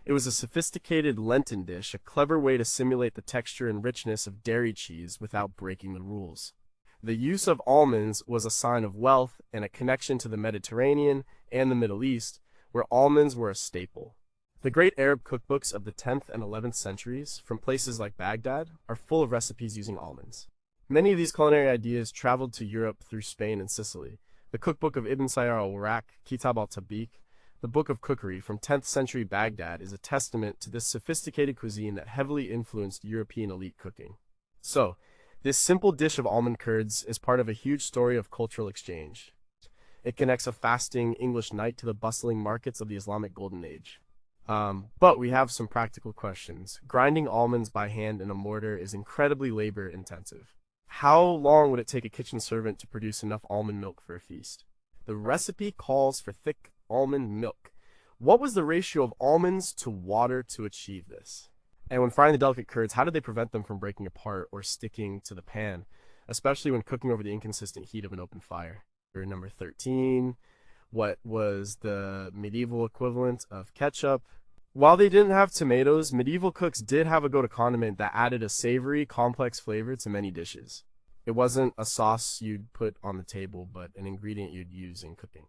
It was a sophisticated Lenten dish, a clever way to simulate the texture and richness of dairy cheese without breaking the rules. The use of almonds was a sign of wealth and a connection to the Mediterranean and the Middle East, where almonds were a staple. The great Arab cookbooks of the 10th and 11th centuries, from places like Baghdad, are full of recipes using almonds. Many of these culinary ideas traveled to Europe through Spain and Sicily. The cookbook of Ibn Sayyar al-Warraq, Kitab al-Tabik, the Book of Cookery from 10th century Baghdad, is a testament to this sophisticated cuisine that heavily influenced European elite cooking. So, this simple dish of almond curds is part of a huge story of cultural exchange. It connects a fasting English night to the bustling markets of the Islamic Golden Age. But we have some practical questions. Grinding almonds by hand in a mortar is incredibly labor intensive. How long would it take a kitchen servant to produce enough almond milk for a feast? The recipe calls for thick almond milk. What was the ratio of almonds to water to achieve this? And when frying the delicate curds, how did they prevent them from breaking apart or sticking to the pan, especially when cooking over the inconsistent heat of an open fire? Number 13, what was the medieval equivalent of ketchup? While they didn't have tomatoes, medieval cooks did have a go-to condiment that added a savory, complex flavor to many dishes. It wasn't a sauce you'd put on the table, but an ingredient you'd use in cooking.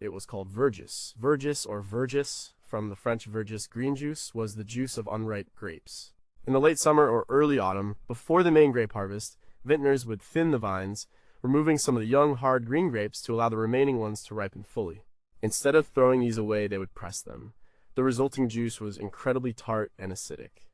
It was called verjuice. Verjuice, or vergis, from the French vergis green juice, was the juice of unripe grapes. In the late summer or early autumn, before the main grape harvest, vintners would thin the vines, removing some of the young, hard green grapes to allow the remaining ones to ripen fully. Instead of throwing these away, they would press them. The resulting juice was incredibly tart and acidic.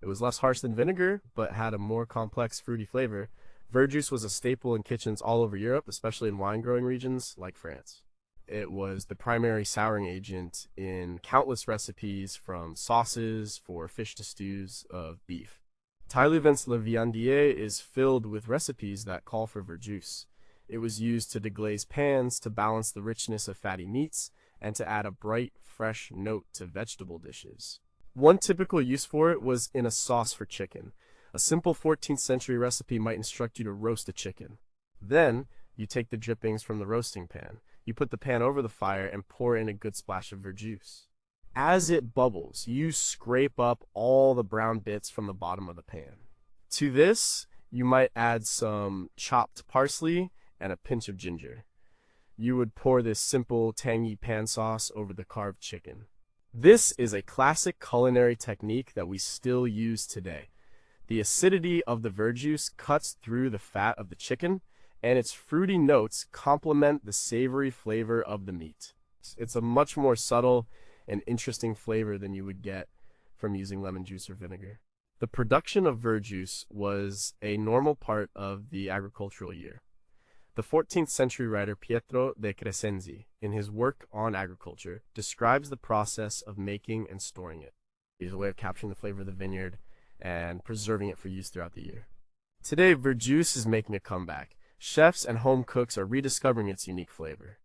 It was less harsh than vinegar, but had a more complex fruity flavor. Verjuice was a staple in kitchens all over Europe, especially in wine-growing regions like France. It was the primary souring agent in countless recipes, from sauces for fish to stews of beef. Taille-Vence-le-Viandier is filled with recipes that call for verjuice. It was used to deglaze pans, to balance the richness of fatty meats, and to add a bright, fresh note to vegetable dishes. One typical use for it was in a sauce for chicken. A simple 14th century recipe might instruct you to roast a chicken. Then, you take the drippings from the roasting pan. You put the pan over the fire and pour in a good splash of verjuice. As it bubbles, you scrape up all the brown bits from the bottom of the pan. To this, you might add some chopped parsley and a pinch of ginger. You would pour this simple, tangy pan sauce over the carved chicken. This is a classic culinary technique that we still use today. The acidity of the verjuice cuts through the fat of the chicken, and its fruity notes complement the savory flavor of the meat. It's a much more subtle and interesting flavor than you would get from using lemon juice or vinegar. The production of verjuice was a normal part of the agricultural year. The 14th century writer Pietro de Crescenzi, in his work on agriculture, describes the process of making and storing it. It is a way of capturing the flavor of the vineyard and preserving it for use throughout the year. Today, verjuice is making a comeback. Chefs and home cooks are rediscovering its unique flavor.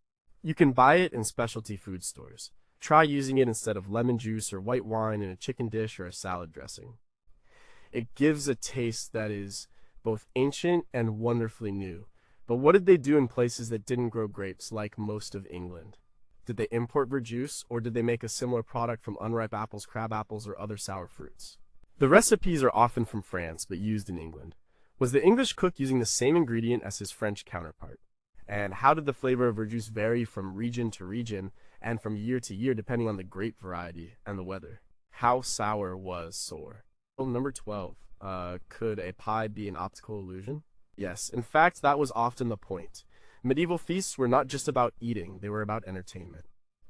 You can buy it in specialty food stores. Try using it instead of lemon juice or white wine in a chicken dish or a salad dressing. It gives a taste that is both ancient and wonderfully new. But what did they do in places that didn't grow grapes like most of England? Did they import verjuice, or did they make a similar product from unripe apples, crab apples, or other sour fruits? The recipes are often from France, but used in England. Was the English cook using the same ingredient as his French counterpart? And how did the flavor of verjuice vary from region to region and from year to year depending on the grape variety and the weather? How sour was sour? Well, number 12. Could a pie be an optical illusion? Yes, in fact, that was often the point. Medieval feasts were not just about eating, they were about entertainment.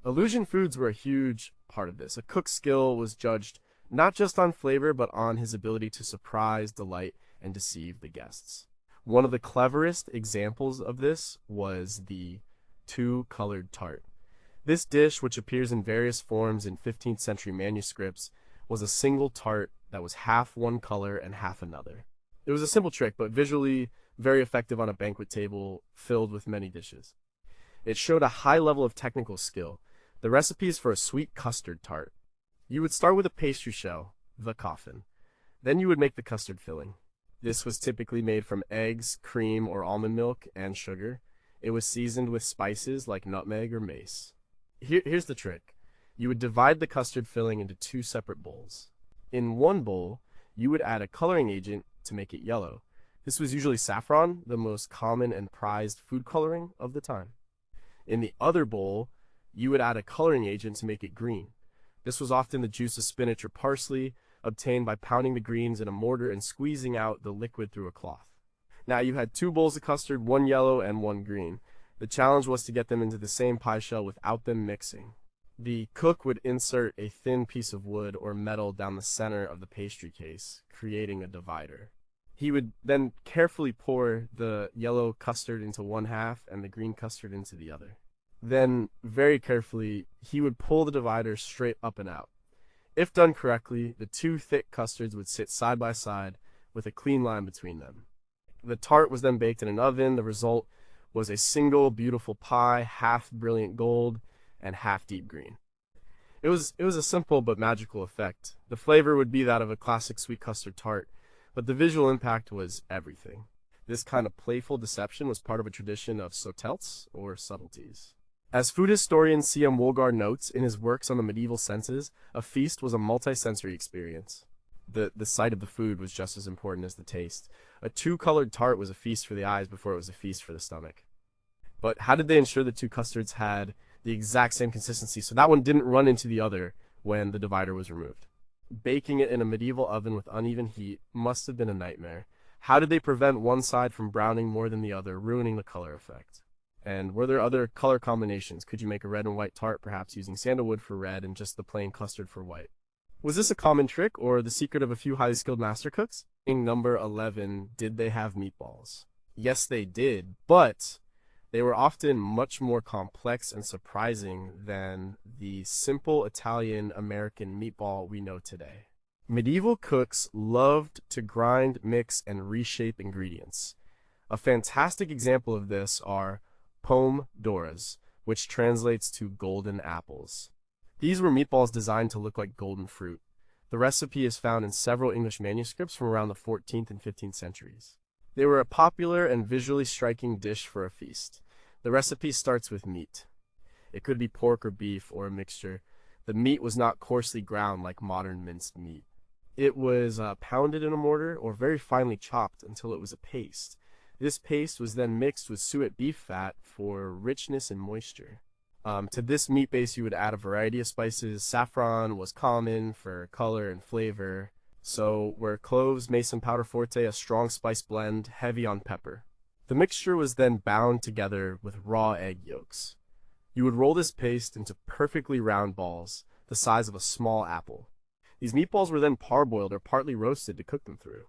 Illusion foods were a huge part of this. A cook's skill was judged not just on flavor, but on his ability to surprise, delight, and deceive the guests. One of the cleverest examples of this was the two-colored tart. This dish, which appears in various forms in 15th century manuscripts, was a single tart that was half one color and half another. It was a simple trick, but visually very effective on a banquet table filled with many dishes. It showed a high level of technical skill. The recipe is for a sweet custard tart. You would start with a pastry shell, the coffin. Then you would make the custard filling. This was typically made from eggs, cream, or almond milk, and sugar. It was seasoned with spices like nutmeg or mace. Here's the trick. You would divide the custard filling into two separate bowls. In one bowl, you would add a coloring agent to make it yellow. This was usually saffron, the most common and prized food coloring of the time. In the other bowl, you would add a coloring agent to make it green. This was often the juice of spinach or parsley, obtained by pounding the greens in a mortar and squeezing out the liquid through a cloth. Now you had two bowls of custard, one yellow and one green. The challenge was to get them into the same pie shell without them mixing. The cook would insert a thin piece of wood or metal down the center of the pastry case, creating a divider. He would then carefully pour the yellow custard into one half and the green custard into the other. Then, very carefully, he would pull the divider straight up and out. If done correctly, the two thick custards would sit side by side with a clean line between them. The tart was then baked in an oven. The result was a single beautiful pie, half brilliant gold and half deep green. It was a simple but magical effect. The flavor would be that of a classic sweet custard tart, but the visual impact was everything. This kind of playful deception was part of a tradition of sautelts, or subtleties. As food historian C.M. Woolgar notes in his works on the medieval senses, a feast was a multi-sensory experience. The sight of the food was just as important as the taste. A two-colored tart was a feast for the eyes before it was a feast for the stomach. But how did they ensure the two custards had the exact same consistency so that one didn't run into the other when the divider was removed? Baking it in a medieval oven with uneven heat must have been a nightmare. How did they prevent one side from browning more than the other, ruining the color effect? And were there other color combinations? Could you make a red and white tart, perhaps using sandalwood for red and just the plain custard for white? Was this a common trick, or the secret of a few highly skilled master cooks? In number 11, did they have meatballs? Yes, they did, but they were often much more complex and surprising than the simple Italian-American meatball we know today. Medieval cooks loved to grind, mix, and reshape ingredients. A fantastic example of this are pomme d'oras, which translates to golden apples. These were meatballs designed to look like golden fruit. The recipe is found in several English manuscripts from around the 14th and 15th centuries. They were a popular and visually striking dish for a feast. The recipe starts with meat. It could be pork or beef or a mixture. The meat was not coarsely ground like modern minced meat. It was pounded in a mortar or very finely chopped until it was a paste. This paste was then mixed with suet beef fat for richness and moisture. To this meat base, you would add a variety of spices. Saffron was common for color and flavor. So were cloves, mace, and powder forte, a strong spice blend, heavy on pepper. The mixture was then bound together with raw egg yolks. You would roll this paste into perfectly round balls, the size of a small apple. These meatballs were then parboiled or partly roasted to cook them through.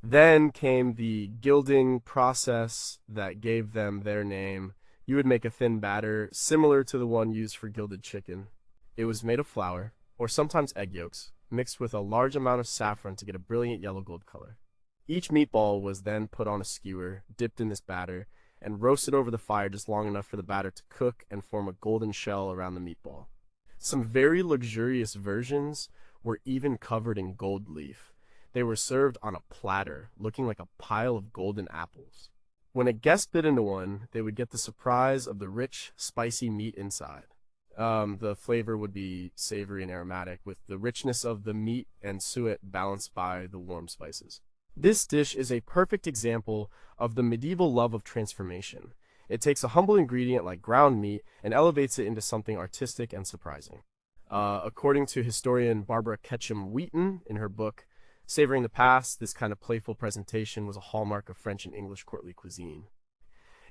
Then came the gilding process that gave them their name. You would make a thin batter, similar to the one used for gilded chicken. It was made of flour, or sometimes egg yolks, mixed with a large amount of saffron to get a brilliant yellow gold color. Each meatball was then put on a skewer, dipped in this batter, and roast it over the fire just long enough for the batter to cook and form a golden shell around the meatball. Some very luxurious versions were even covered in gold leaf. They were served on a platter, looking like a pile of golden apples. When a guest bit into one, they would get the surprise of the rich, spicy meat inside. The flavor would be savory and aromatic, with the richness of the meat and suet balanced by the warm spices. This dish is a perfect example of the medieval love of transformation. It takes a humble ingredient like ground meat and elevates it into something artistic and surprising. According to historian Barbara Ketchum-Wheaton in her book, Savoring the Past, this kind of playful presentation was a hallmark of French and English courtly cuisine.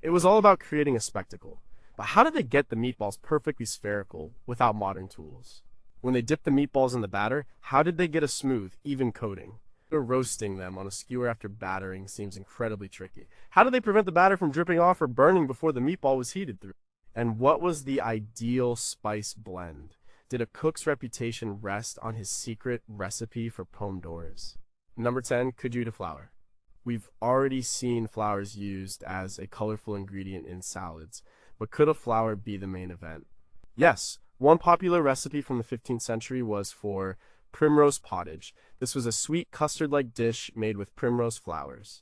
It was all about creating a spectacle. But how did they get the meatballs perfectly spherical without modern tools? When they dipped the meatballs in the batter, how did they get a smooth, even coating? Roasting them on a skewer after battering seems incredibly tricky. How did they prevent the batter from dripping off or burning before the meatball was heated through? And what was the ideal spice blend? Did a cook's reputation rest on his secret recipe for pomme d'ores? Number 10, cuisine flour. We've already seen flours used as a colorful ingredient in salads, but could a flour be the main event? Yes, one popular recipe from the 15th century was for primrose pottage. This was a sweet custard-like dish made with primrose flowers.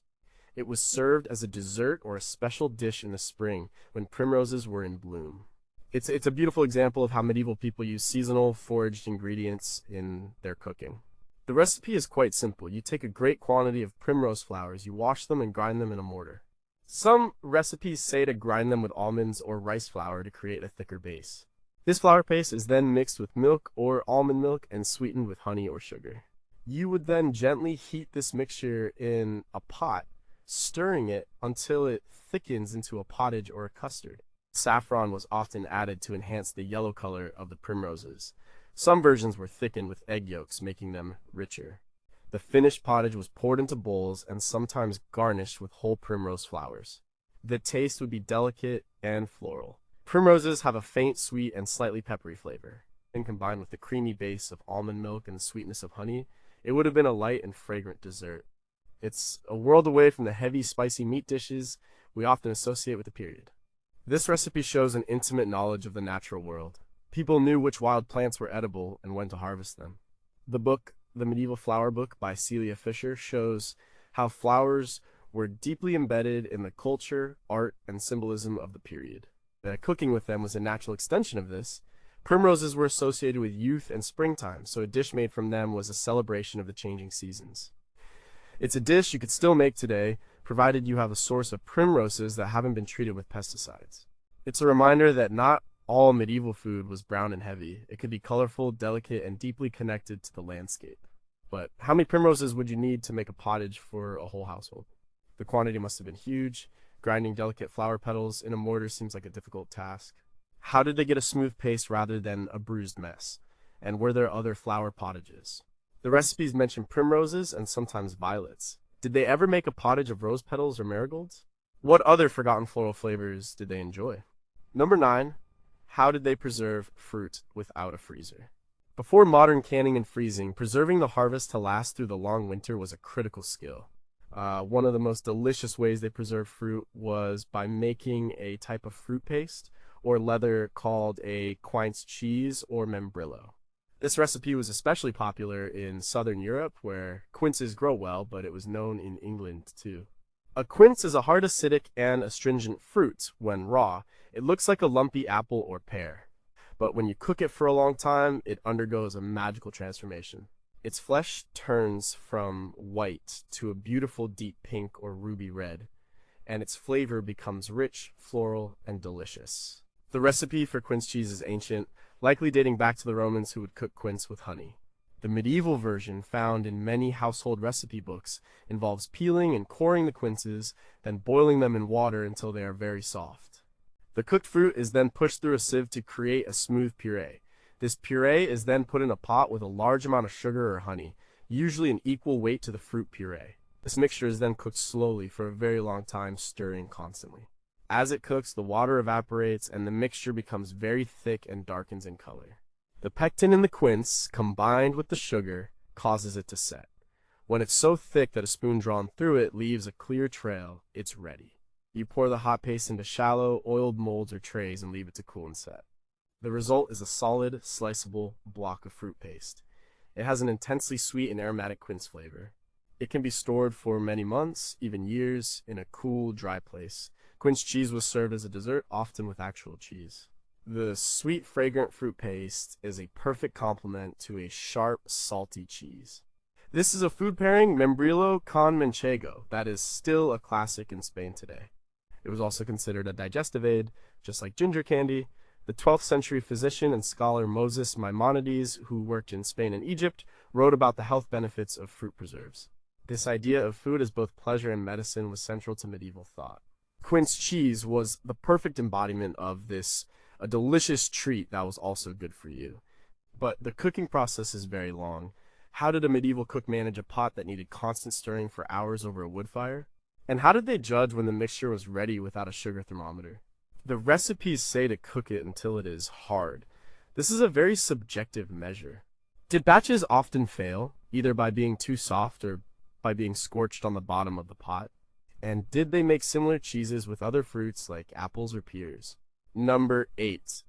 It was served as a dessert or a special dish in the spring when primroses were in bloom. It's a beautiful example of how medieval people used seasonal, foraged ingredients in their cooking. The recipe is quite simple. You take a great quantity of primrose flowers, you wash them and grind them in a mortar. Some recipes say to grind them with almonds or rice flour to create a thicker base. This flour paste is then mixed with milk or almond milk and sweetened with honey or sugar. You would then gently heat this mixture in a pot, stirring it until it thickens into a pottage or a custard. Saffron was often added to enhance the yellow color of the primroses. Some versions were thickened with egg yolks, making them richer. The finished pottage was poured into bowls and sometimes garnished with whole primrose flowers. The taste would be delicate and floral. Primroses have a faint, sweet, and slightly peppery flavor. And combined with the creamy base of almond milk and the sweetness of honey, it would have been a light and fragrant dessert. It's a world away from the heavy, spicy meat dishes we often associate with the period. This recipe shows an intimate knowledge of the natural world. People knew which wild plants were edible and when to harvest them. The book, The Medieval Flower Book by Celia Fisher, shows how flowers were deeply embedded in the culture, art, and symbolism of the period. Cooking with them was a natural extension of this. Primroses were associated with youth and springtime, so a dish made from them was a celebration of the changing seasons. It's a dish you could still make today, provided you have a source of primroses that haven't been treated with pesticides. It's a reminder that not all medieval food was brown and heavy. It could be colorful, delicate, and deeply connected to the landscape. But how many primroses would you need to make a pottage for a whole household? The quantity must have been huge. Grinding delicate flower petals in a mortar seems like a difficult task. How did they get a smooth paste rather than a bruised mess? And were there other flower pottages? The recipes mention primroses and sometimes violets. Did they ever make a pottage of rose petals or marigolds? What other forgotten floral flavors did they enjoy? Number 9. How did they preserve fruit without a freezer? Before modern canning and freezing, preserving the harvest to last through the long winter was a critical skill. One of the most delicious ways they preserved fruit was by making a type of fruit paste or leather called a quince cheese or membrillo. This recipe was especially popular in southern Europe, where quinces grow well, but it was known in England too. A quince is a hard acidic and astringent fruit. When raw, it looks like a lumpy apple or pear. But when you cook it for a long time, it undergoes a magical transformation. Its flesh turns from white to a beautiful deep pink or ruby red, and its flavor becomes rich, floral, and delicious. The recipe for quince cheese is ancient, likely dating back to the Romans who would cook quince with honey. The medieval version, found in many household recipe books, involves peeling and coring the quinces, then boiling them in water until they are very soft. The cooked fruit is then pushed through a sieve to create a smooth puree. This puree is then put in a pot with a large amount of sugar or honey, usually an equal weight to the fruit puree. This mixture is then cooked slowly for a very long time, stirring constantly. As it cooks, the water evaporates and the mixture becomes very thick and darkens in color. The pectin in the quince, combined with the sugar, causes it to set. When it's so thick that a spoon drawn through it leaves a clear trail, it's ready. You pour the hot paste into shallow, oiled molds or trays and leave it to cool and set. The result is a solid, sliceable block of fruit paste. It has an intensely sweet and aromatic quince flavor. It can be stored for many months, even years, in a cool, dry place. Quince cheese was served as a dessert, often with actual cheese. The sweet, fragrant fruit paste is a perfect complement to a sharp, salty cheese. This is a food pairing, membrillo con manchego, that is still a classic in Spain today. It was also considered a digestive aid, just like ginger candy. The 12th century physician and scholar Moses Maimonides, who worked in Spain and Egypt, wrote about the health benefits of fruit preserves. This idea of food as both pleasure and medicine was central to medieval thought. Quince cheese was the perfect embodiment of this, a delicious treat that was also good for you. But the cooking process is very long. How did a medieval cook manage a pot that needed constant stirring for hours over a wood fire? And how did they judge when the mixture was ready without a sugar thermometer? The recipes say to cook it until it is hard. This is a very subjective measure. Did batches often fail, either by being too soft or by being scorched on the bottom of the pot? And did they make similar cheeses with other fruits like apples or pears? Number 8.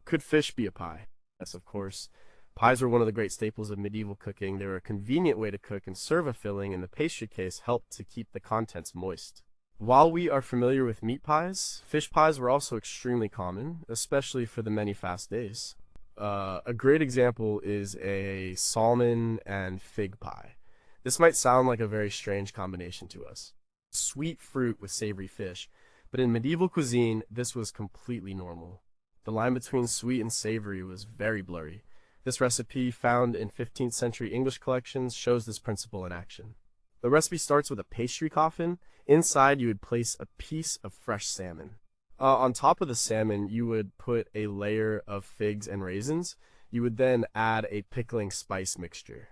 Could fish be a pie? Yes, of course. Pies were one of the great staples of medieval cooking. They were a convenient way to cook, and serve a filling in the pastry case helped to keep the contents moist. While we are familiar with meat pies, fish pies were also extremely common, especially for the many fast days. A great example is a salmon and fig pie. This might sound like a very strange combination to us. Sweet fruit with savory fish, but in medieval cuisine, this was completely normal. The line between sweet and savory was very blurry. This recipe, found in 15th century English collections, shows this principle in action. The recipe starts with a pastry coffin. Inside, you would place a piece of fresh salmon. On top of the salmon, you would put a layer of figs and raisins. You would then add a pickling spice mixture.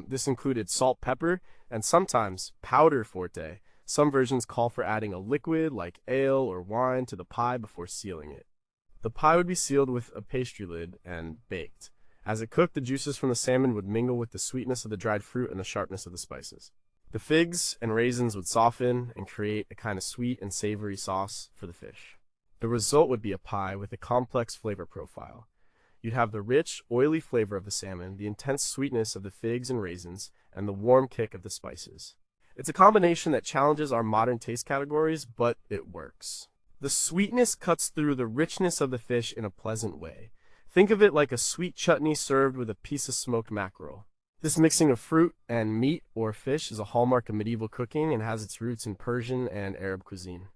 This included salt, pepper, and sometimes powder forte. Some versions call for adding a liquid like ale or wine to the pie before sealing it. The pie would be sealed with a pastry lid and baked. As it cooked, the juices from the salmon would mingle with the sweetness of the dried fruit and the sharpness of the spices. The figs and raisins would soften and create a kind of sweet and savory sauce for the fish. The result would be a pie with a complex flavor profile. You'd have the rich, oily flavor of the salmon, the intense sweetness of the figs and raisins, and the warm kick of the spices. It's a combination that challenges our modern taste categories, but it works. The sweetness cuts through the richness of the fish in a pleasant way. Think of it like a sweet chutney served with a piece of smoked mackerel. This mixing of fruit and meat or fish is a hallmark of medieval cooking and has its roots in Persian and Arab cuisine.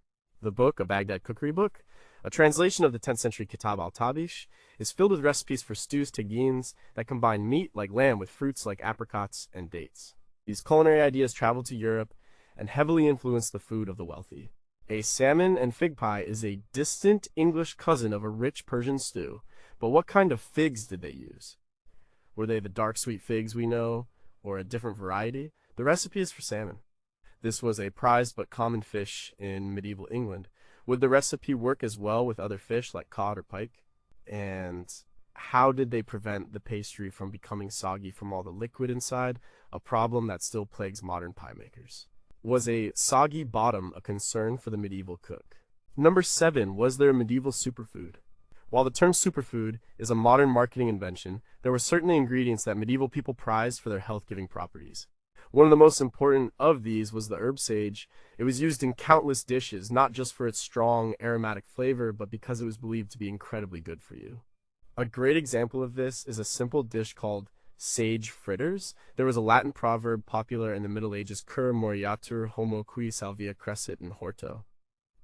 The book, a Baghdad cookery book, a translation of the 10th century Kitab al-Tabish, is filled with recipes for stews, tagines, that combine meat like lamb with fruits like apricots and dates. These culinary ideas traveled to Europe and heavily influenced the food of the wealthy. A salmon and fig pie is a distant English cousin of a rich Persian stew, but what kind of figs did they use? Were they the dark sweet figs we know, or a different variety? The recipe is for salmon. This was a prized but common fish in medieval England. Would the recipe work as well with other fish like cod or pike? And how did they prevent the pastry from becoming soggy from all the liquid inside, a problem that still plagues modern pie makers? Was a soggy bottom a concern for the medieval cook? Number 7, was there a medieval superfood? While the term superfood is a modern marketing invention, there were certainly ingredients that medieval people prized for their health-giving properties. One of the most important of these was the herb sage. It was used in countless dishes, not just for its strong aromatic flavor, but because it was believed to be incredibly good for you. A great example of this is a simple dish called sage fritters. There was a Latin proverb popular in the Middle Ages, cur moriatur homo qui salvia crescit in horto.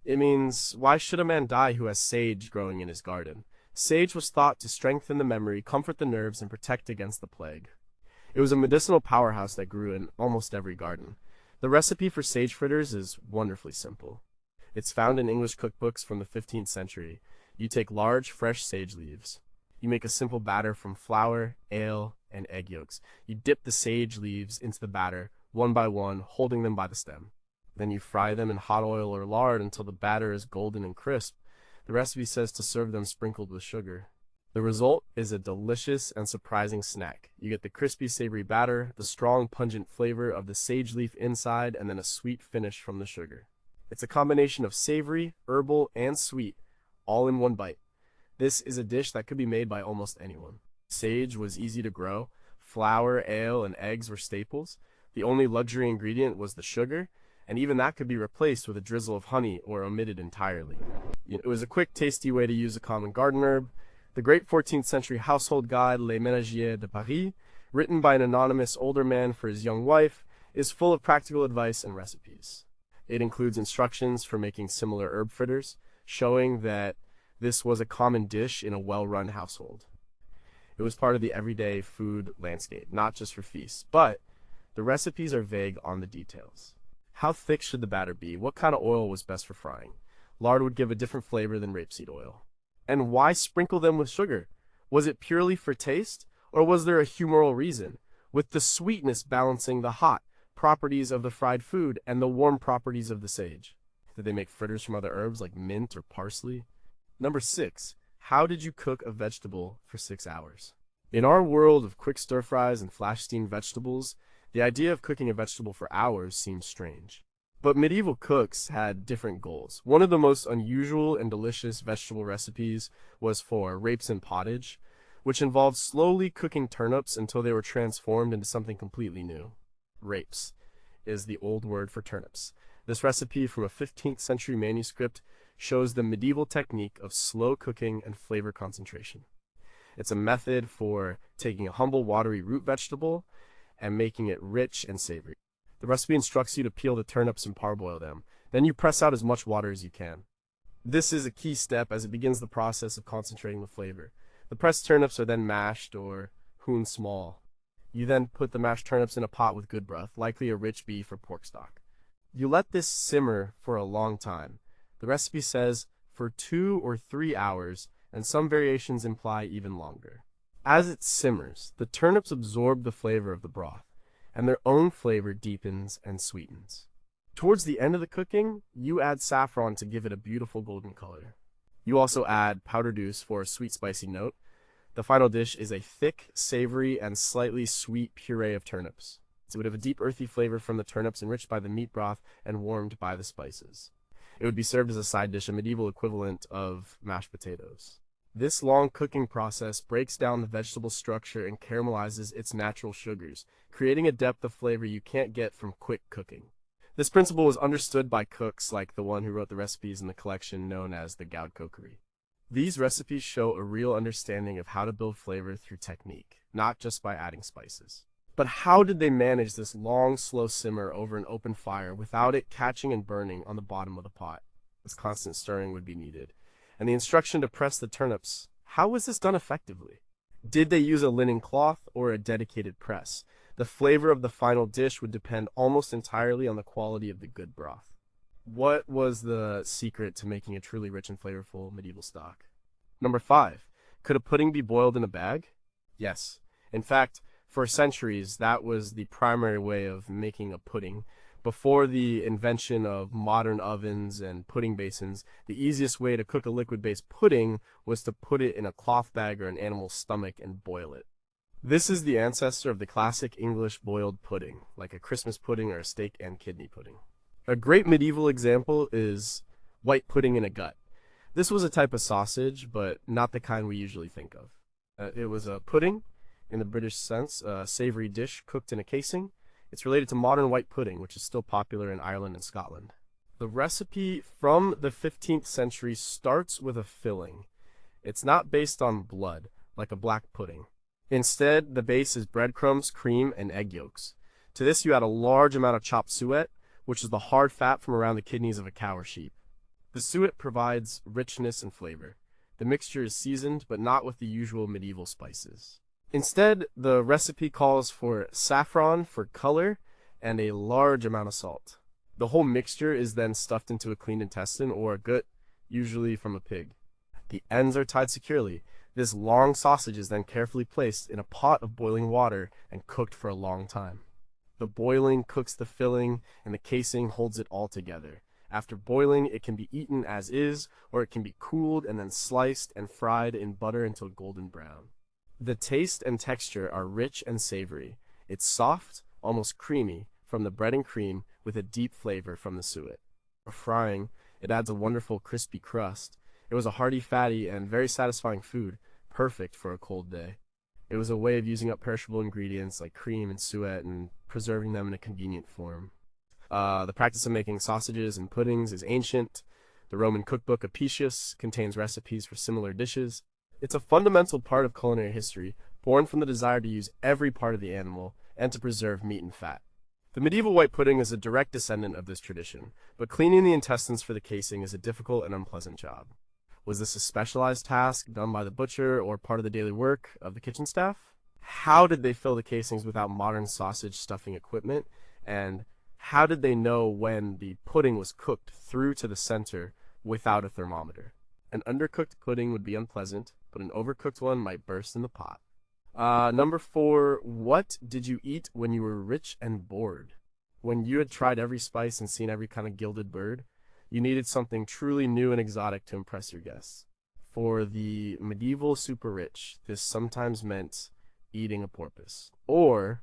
It means, why should a man die who has sage growing in his garden? Sage was thought to strengthen the memory, comfort the nerves, and protect against the plague. It was a medicinal powerhouse that grew in almost every garden. The recipe for sage fritters is wonderfully simple. It's found in English cookbooks from the 15th century. You take large, fresh sage leaves. You make a simple batter from flour, ale, and egg yolks. You dip the sage leaves into the batter, one by one, holding them by the stem. Then you fry them in hot oil or lard until the batter is golden and crisp. The recipe says to serve them sprinkled with sugar. The result is a delicious and surprising snack. You get the crispy, savory batter, the strong, pungent flavor of the sage leaf inside, and then a sweet finish from the sugar. It's a combination of savory, herbal, and sweet, all in one bite. This is a dish that could be made by almost anyone. Sage was easy to grow. Flour, ale, and eggs were staples. The only luxury ingredient was the sugar, and even that could be replaced with a drizzle of honey or omitted entirely. It was a quick, tasty way to use a common garden herb. The great 14th century household guide Les Ménagères de Paris, written by an anonymous older man for his young wife, is full of practical advice and recipes. It includes instructions for making similar herb fritters, showing that this was a common dish in a well-run household. It was part of the everyday food landscape, not just for feasts, but the recipes are vague on the details. How thick should the batter be? What kind of oil was best for frying? Lard would give a different flavor than rapeseed oil. And why sprinkle them with sugar? Was it purely for taste, or was there a humoral reason, with the sweetness balancing the hot properties of the fried food and the warm properties of the sage? Did they make fritters from other herbs like mint or parsley? Number 6. How did you cook a vegetable for 6 hours? In our world of quick stir fries and flash steamed vegetables, the idea of cooking a vegetable for hours seems strange. But medieval cooks had different goals. One of the most unusual and delicious vegetable recipes was for rapes and pottage, which involved slowly cooking turnips until they were transformed into something completely new. Rapes is the old word for turnips. This recipe from a 15th century manuscript shows the medieval technique of slow cooking and flavor concentration. It's a method for taking a humble watery root vegetable and making it rich and savory. The recipe instructs you to peel the turnips and parboil them. Then you press out as much water as you can. This is a key step as it begins the process of concentrating the flavor. The pressed turnips are then mashed or hewn small. You then put the mashed turnips in a pot with good broth, likely a rich beef or pork stock. You let this simmer for a long time. The recipe says for 2 or 3 hours, and some variations imply even longer. As it simmers, the turnips absorb the flavor of the broth, and their own flavor deepens and sweetens. Towards the end of the cooking, you add saffron to give it a beautiful golden color. You also add powder douce for a sweet spicy note. The final dish is a thick, savory, and slightly sweet puree of turnips. It would have a deep earthy flavor from the turnips enriched by the meat broth and warmed by the spices. It would be served as a side dish, a medieval equivalent of mashed potatoes. This long cooking process breaks down the vegetable structure and caramelizes its natural sugars, creating a depth of flavor you can't get from quick cooking. This principle was understood by cooks like the one who wrote the recipes in the collection known as the Goude Coquerie. These recipes show a real understanding of how to build flavor through technique, not just by adding spices. But how did they manage this long, slow simmer over an open fire without it catching and burning on the bottom of the pot? This constant stirring would be needed. And the instruction to press the turnips, how was this done effectively? Did they use a linen cloth or a dedicated press? The flavor of the final dish would depend almost entirely on the quality of the good broth. What was the secret to making a truly rich and flavorful medieval stock? Number 5. Could a pudding be boiled in a bag? Yes. In fact, for centuries, that was the primary way of making a pudding. Before the invention of modern ovens and pudding basins, the easiest way to cook a liquid-based pudding was to put it in a cloth bag or an animal's stomach and boil it. This is the ancestor of the classic English boiled pudding, like a Christmas pudding or a steak and kidney pudding. A great medieval example is white pudding in a gut. This was a type of sausage, but not the kind we usually think of. It was a pudding, in the British sense, a savory dish cooked in a casing. It's related to modern white pudding, which is still popular in Ireland and Scotland. The recipe from the 15th century starts with a filling. It's not based on blood, like a black pudding. Instead, the base is breadcrumbs, cream, and egg yolks. To this, you add a large amount of chopped suet, which is the hard fat from around the kidneys of a cow or sheep. The suet provides richness and flavor. The mixture is seasoned, but not with the usual medieval spices. Instead, the recipe calls for saffron for color and a large amount of salt. The whole mixture is then stuffed into a clean intestine or a gut, usually from a pig. The ends are tied securely. This long sausage is then carefully placed in a pot of boiling water and cooked for a long time. The boiling cooks the filling, and the casing holds it all together. After boiling, it can be eaten as is, or it can be cooled and then sliced and fried in butter until golden brown. The taste and texture are rich and savory. It's soft, almost creamy, from the bread and cream, with a deep flavor from the suet. For frying, it adds a wonderful crispy crust. It was a hearty, fatty, and very satisfying food, perfect for a cold day. It was a way of using up perishable ingredients like cream and suet and preserving them in a convenient form. The practice of making sausages and puddings is ancient. The Roman cookbook Apicius contains recipes for similar dishes. It's a fundamental part of culinary history, born from the desire to use every part of the animal and to preserve meat and fat. The medieval white pudding is a direct descendant of this tradition, but cleaning the intestines for the casing is a difficult and unpleasant job. Was this a specialized task done by the butcher or part of the daily work of the kitchen staff? How did they fill the casings without modern sausage stuffing equipment? And how did they know when the pudding was cooked through to the center without a thermometer? An undercooked pudding would be unpleasant, but an overcooked one might burst in the pot. Number 4, what did you eat when you were rich and bored? When you had tried every spice and seen every kind of gilded bird, you needed something truly new and exotic to impress your guests. For the medieval super rich, this sometimes meant eating a porpoise, or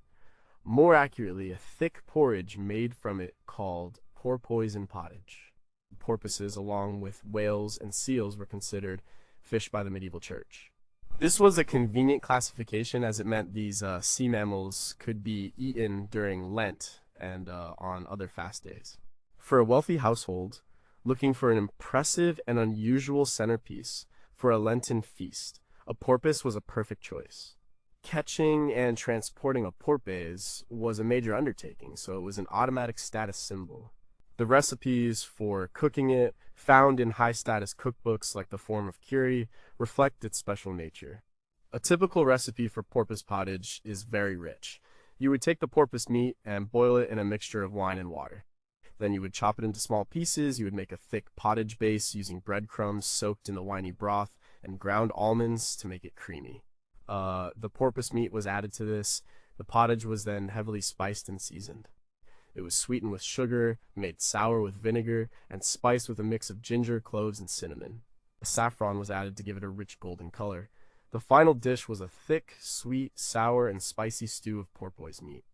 more accurately, a thick porridge made from it called porpoise and pottage. Porpoises, along with whales and seals, were considered fish by the medieval church. This was a convenient classification as it meant these sea mammals could be eaten during Lent and on other fast days. For a wealthy household, looking for an impressive and unusual centerpiece for a Lenten feast, a porpoise was a perfect choice. Catching and transporting a porpoise was a major undertaking, so it was an automatic status symbol. The recipes for cooking it, found in high-status cookbooks like the Form of Curie, reflect its special nature. A typical recipe for porpoise pottage is very rich. You would take the porpoise meat and boil it in a mixture of wine and water. Then you would chop it into small pieces. You would make a thick pottage base using breadcrumbs soaked in the winey broth and ground almonds to make it creamy. The porpoise meat was added to this. The pottage was then heavily spiced and seasoned. It was sweetened with sugar, made sour with vinegar, and spiced with a mix of ginger, cloves, and cinnamon. Saffron was added to give it a rich golden color. The final dish was a thick, sweet, sour, and spicy stew of porpoise meat.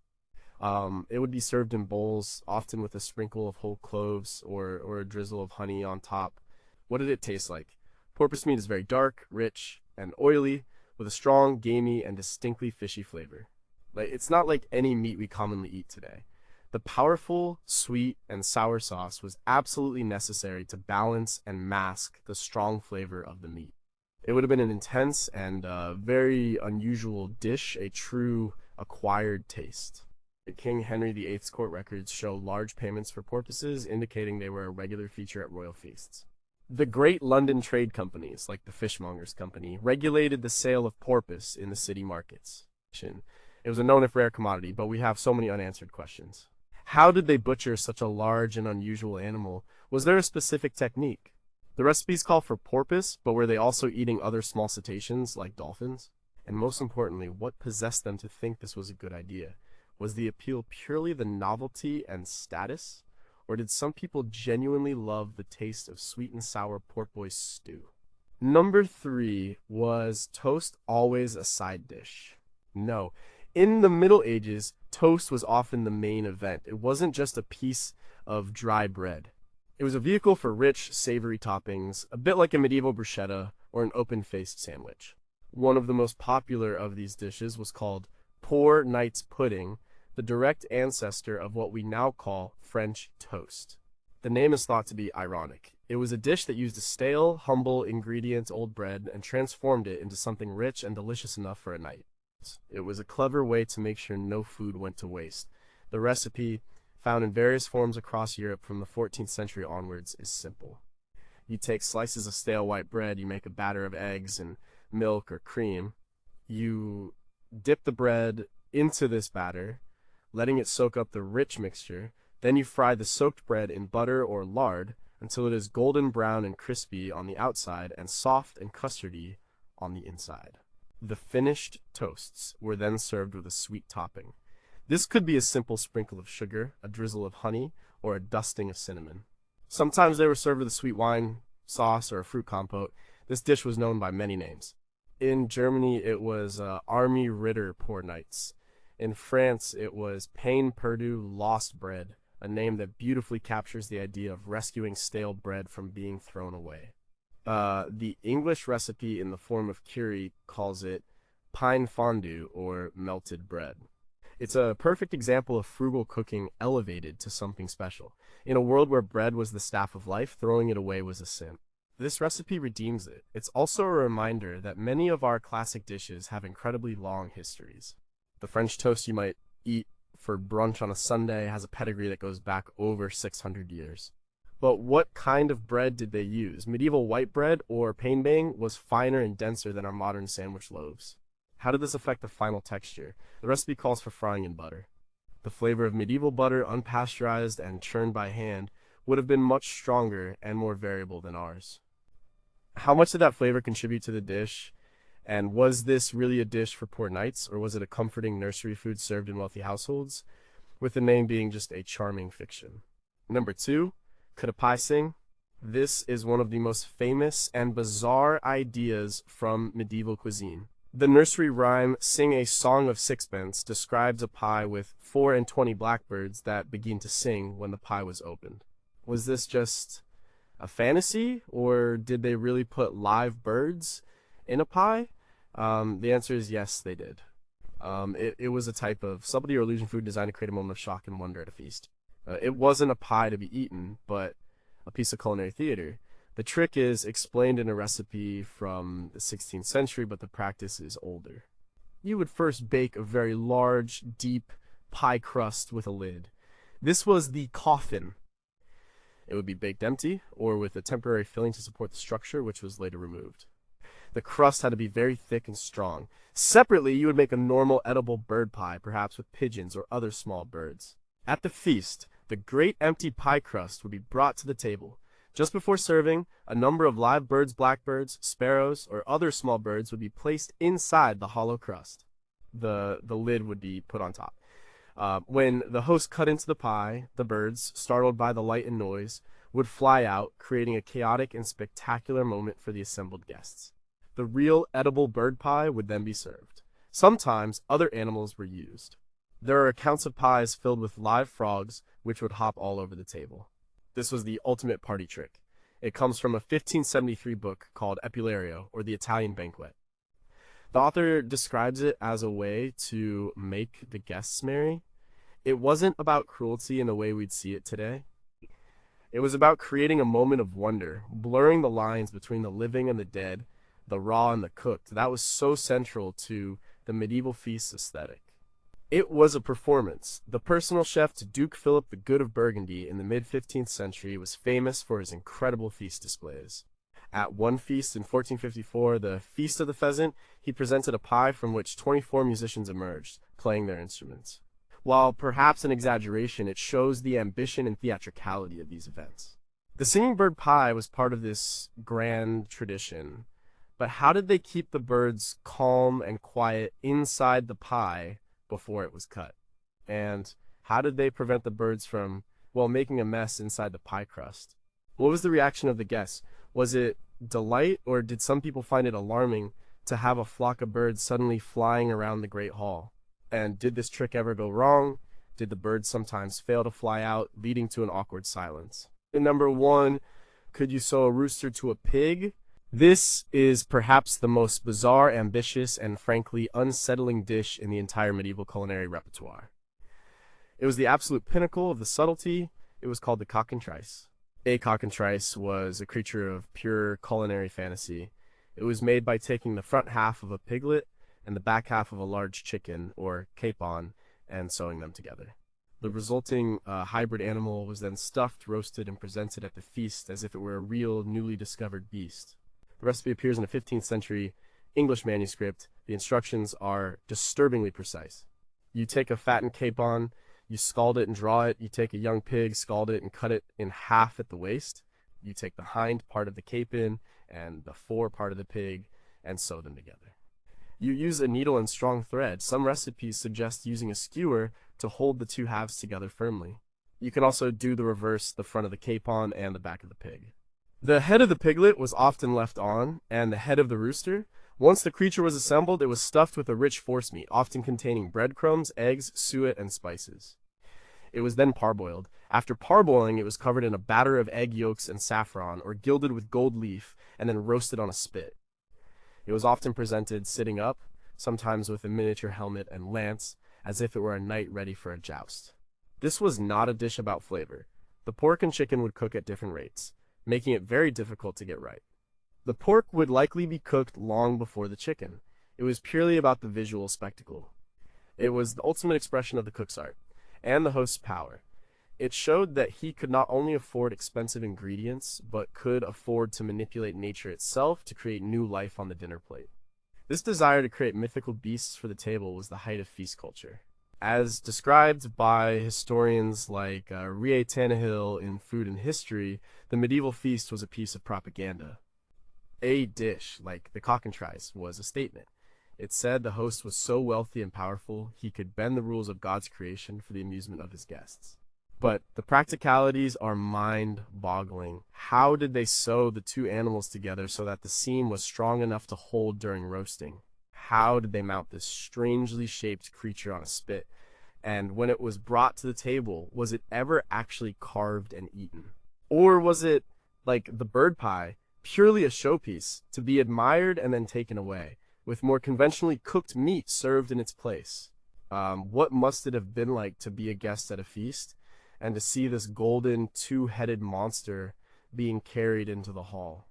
It would be served in bowls, often with a sprinkle of whole cloves or a drizzle of honey on top. What did it taste like? Porpoise meat is very dark, rich, and oily, with a strong, gamey, and distinctly fishy flavor. It's not like any meat we commonly eat today. The powerful, sweet, and sour sauce was absolutely necessary to balance and mask the strong flavor of the meat. It would have been an intense and very unusual dish, a true acquired taste. King Henry VIII's court records show large payments for porpoises, indicating they were a regular feature at royal feasts. The great London trade companies, like the Fishmongers' Company, regulated the sale of porpoise in the city markets. It was a known if rare commodity, but we have so many unanswered questions. How did they butcher such a large and unusual animal? Was there a specific technique? The recipes call for porpoise, but were they also eating other small cetaceans like dolphins? And most importantly, what possessed them to think this was a good idea? Was the appeal purely the novelty and status? Or did some people genuinely love the taste of sweet and sour porpoise stew? Number 3, was toast always a side dish? No. In the Middle Ages, toast was often the main event. It wasn't just a piece of dry bread. It was a vehicle for rich, savory toppings, a bit like a medieval bruschetta or an open-faced sandwich. One of the most popular of these dishes was called poor knight's pudding, the direct ancestor of what we now call French toast. The name is thought to be ironic. It was a dish that used a stale, humble ingredient old bread and transformed it into something rich and delicious enough for a knight. It was a clever way to make sure no food went to waste. The recipe, found in various forms across Europe from the 14th century onwards, is simple. You take slices of stale white bread, you make a batter of eggs and milk or cream. You dip the bread into this batter, letting it soak up the rich mixture. Then you fry the soaked bread in butter or lard until it is golden brown and crispy on the outside and soft and custardy on the inside. The finished toasts were then served with a sweet topping. This could be a simple sprinkle of sugar, a drizzle of honey, or a dusting of cinnamon. Sometimes they were served with a sweet wine sauce or a fruit compote. This dish was known by many names. In Germany, it was Army Ritter Poor Knights. In France, it was payn perdu, lost bread, a name that beautifully captures the idea of rescuing stale bread from being thrown away. The English recipe in the form of curry calls it payn fondue or melted bread. It's a perfect example of frugal cooking elevated to something special. In a world where bread was the staff of life, throwing it away was a sin. This recipe redeems it. It's also a reminder that many of our classic dishes have incredibly long histories. The French toast you might eat for brunch on a Sunday has a pedigree that goes back over 600 years. But what kind of bread did they use? Medieval white bread, or payn was finer and denser than our modern sandwich loaves. How did this affect the final texture? The recipe calls for frying in butter. The flavor of medieval butter, unpasteurized and churned by hand, would have been much stronger and more variable than ours. How much did that flavor contribute to the dish? And was this really a dish for poor knights, or was it a comforting nursery food served in wealthy households, with the name being just a charming fiction? Number 2, cuisine. This is one of the most famous and bizarre ideas from medieval cuisine. The nursery rhyme, "Sing a Song of Sixpence," describes a pie with 24 blackbirds that begin to sing when the pie was opened. Was this just a fantasy, or did they really put live birds in a pie? The answer is yes, they did. It was a type of subtlety or illusion food designed to create a moment of shock and wonder at a feast. It wasn't a pie to be eaten, but a piece of culinary theater. The trick is explained in a recipe from the 16th century, but the practice is older. You would first bake a very large, deep pie crust with a lid. This was the coffin. It would be baked empty, or with a temporary filling to support the structure, which was later removed. The crust had to be very thick and strong. Separately, you would make a normal edible bird pie, perhaps with pigeons or other small birds. At the feast, the great empty pie crust would be brought to the table. Just before serving, a number of live birds, blackbirds, sparrows, or other small birds would be placed inside the hollow crust. The lid would be put on top. When the host cut into the pie, the birds, startled by the light and noise, would fly out, creating a chaotic and spectacular moment for the assembled guests. The real edible bird pie would then be served. Sometimes other animals were used. There are accounts of pies filled with live frogs, which would hop all over the table. This was the ultimate party trick. It comes from a 1573 book called Epilario, or the Italian Banquet. The author describes it as a way to make the guests merry. It wasn't about cruelty in the way we'd see it today. It was about creating a moment of wonder, blurring the lines between the living and the dead, the raw and the cooked. That was so central to the medieval feast aesthetic. It was a performance. The personal chef to Duke Philip the Good of Burgundy in the mid-15th century was famous for his incredible feast displays. At one feast in 1454, the Feast of the Pheasant, he presented a pie from which 24 musicians emerged, playing their instruments. While perhaps an exaggeration, it shows the ambition and theatricality of these events. The singing bird pie was part of this grand tradition, but how did they keep the birds calm and quiet inside the pie before it was cut? And how did they prevent the birds from, well, making a mess inside the pie crust? What was the reaction of the guests? Was it delight, or did some people find it alarming to have a flock of birds suddenly flying around the Great Hall? And did this trick ever go wrong? Did the birds sometimes fail to fly out, leading to an awkward silence? And number 1, could you sew a rooster to a pig? This is perhaps the most bizarre, ambitious, and frankly unsettling dish in the entire medieval culinary repertoire. It was the absolute pinnacle of the subtlety. It was called the cockatrice. A cockatrice was a creature of pure culinary fantasy. It was made by taking the front half of a piglet and the back half of a large chicken, or capon, and sewing them together. The resulting hybrid animal was then stuffed, roasted, and presented at the feast as if it were a real, newly discovered beast. The recipe appears in a 15th century English manuscript. The instructions are disturbingly precise. You take a fattened capon, you scald it and draw it. You take a young pig, scald it, and cut it in half at the waist. You take the hind part of the capon and the fore part of the pig and sew them together. You use a needle and strong thread. Some recipes suggest using a skewer to hold the two halves together firmly. You can also do the reverse, the front of the capon and the back of the pig. The head of the piglet was often left on, and the head of the rooster. Once the creature was assembled, it was stuffed with a rich forcemeat, often containing breadcrumbs, eggs, suet, and spices. It was then parboiled. After parboiling, it was covered in a batter of egg yolks and saffron, or gilded with gold leaf, and then roasted on a spit. It was often presented sitting up, sometimes with a miniature helmet and lance, as if it were a knight ready for a joust. This was not a dish about flavor. The pork and chicken would cook at different rates, making it very difficult to get right. The pork would likely be cooked long before the chicken. It was purely about the visual spectacle. It was the ultimate expression of the cook's art, and the host's power. It showed that he could not only afford expensive ingredients, but could afford to manipulate nature itself to create new life on the dinner plate. This desire to create mythical beasts for the table was the height of feast culture. As described by historians like Rie Tannehill in Food and History, the medieval feast was a piece of propaganda. A dish, like the cockentrice, was a statement. It said the host was so wealthy and powerful, he could bend the rules of God's creation for the amusement of his guests. But the practicalities are mind-boggling. How did they sew the two animals together so that the seam was strong enough to hold during roasting? How did they mount this strangely shaped creature on a spit? And when it was brought to the table, was it ever actually carved and eaten? Or was it, like the bird pie, purely a showpiece, to be admired and then taken away, with more conventionally cooked meat served in its place? What must it have been like to be a guest at a feast, and to see this golden, two-headed monster being carried into the hall?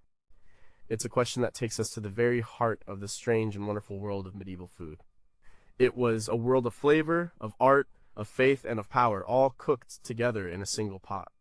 It's a question that takes us to the very heart of the strange and wonderful world of medieval food. It was a world of flavor, of art, of faith, and of power, all cooked together in a single pot.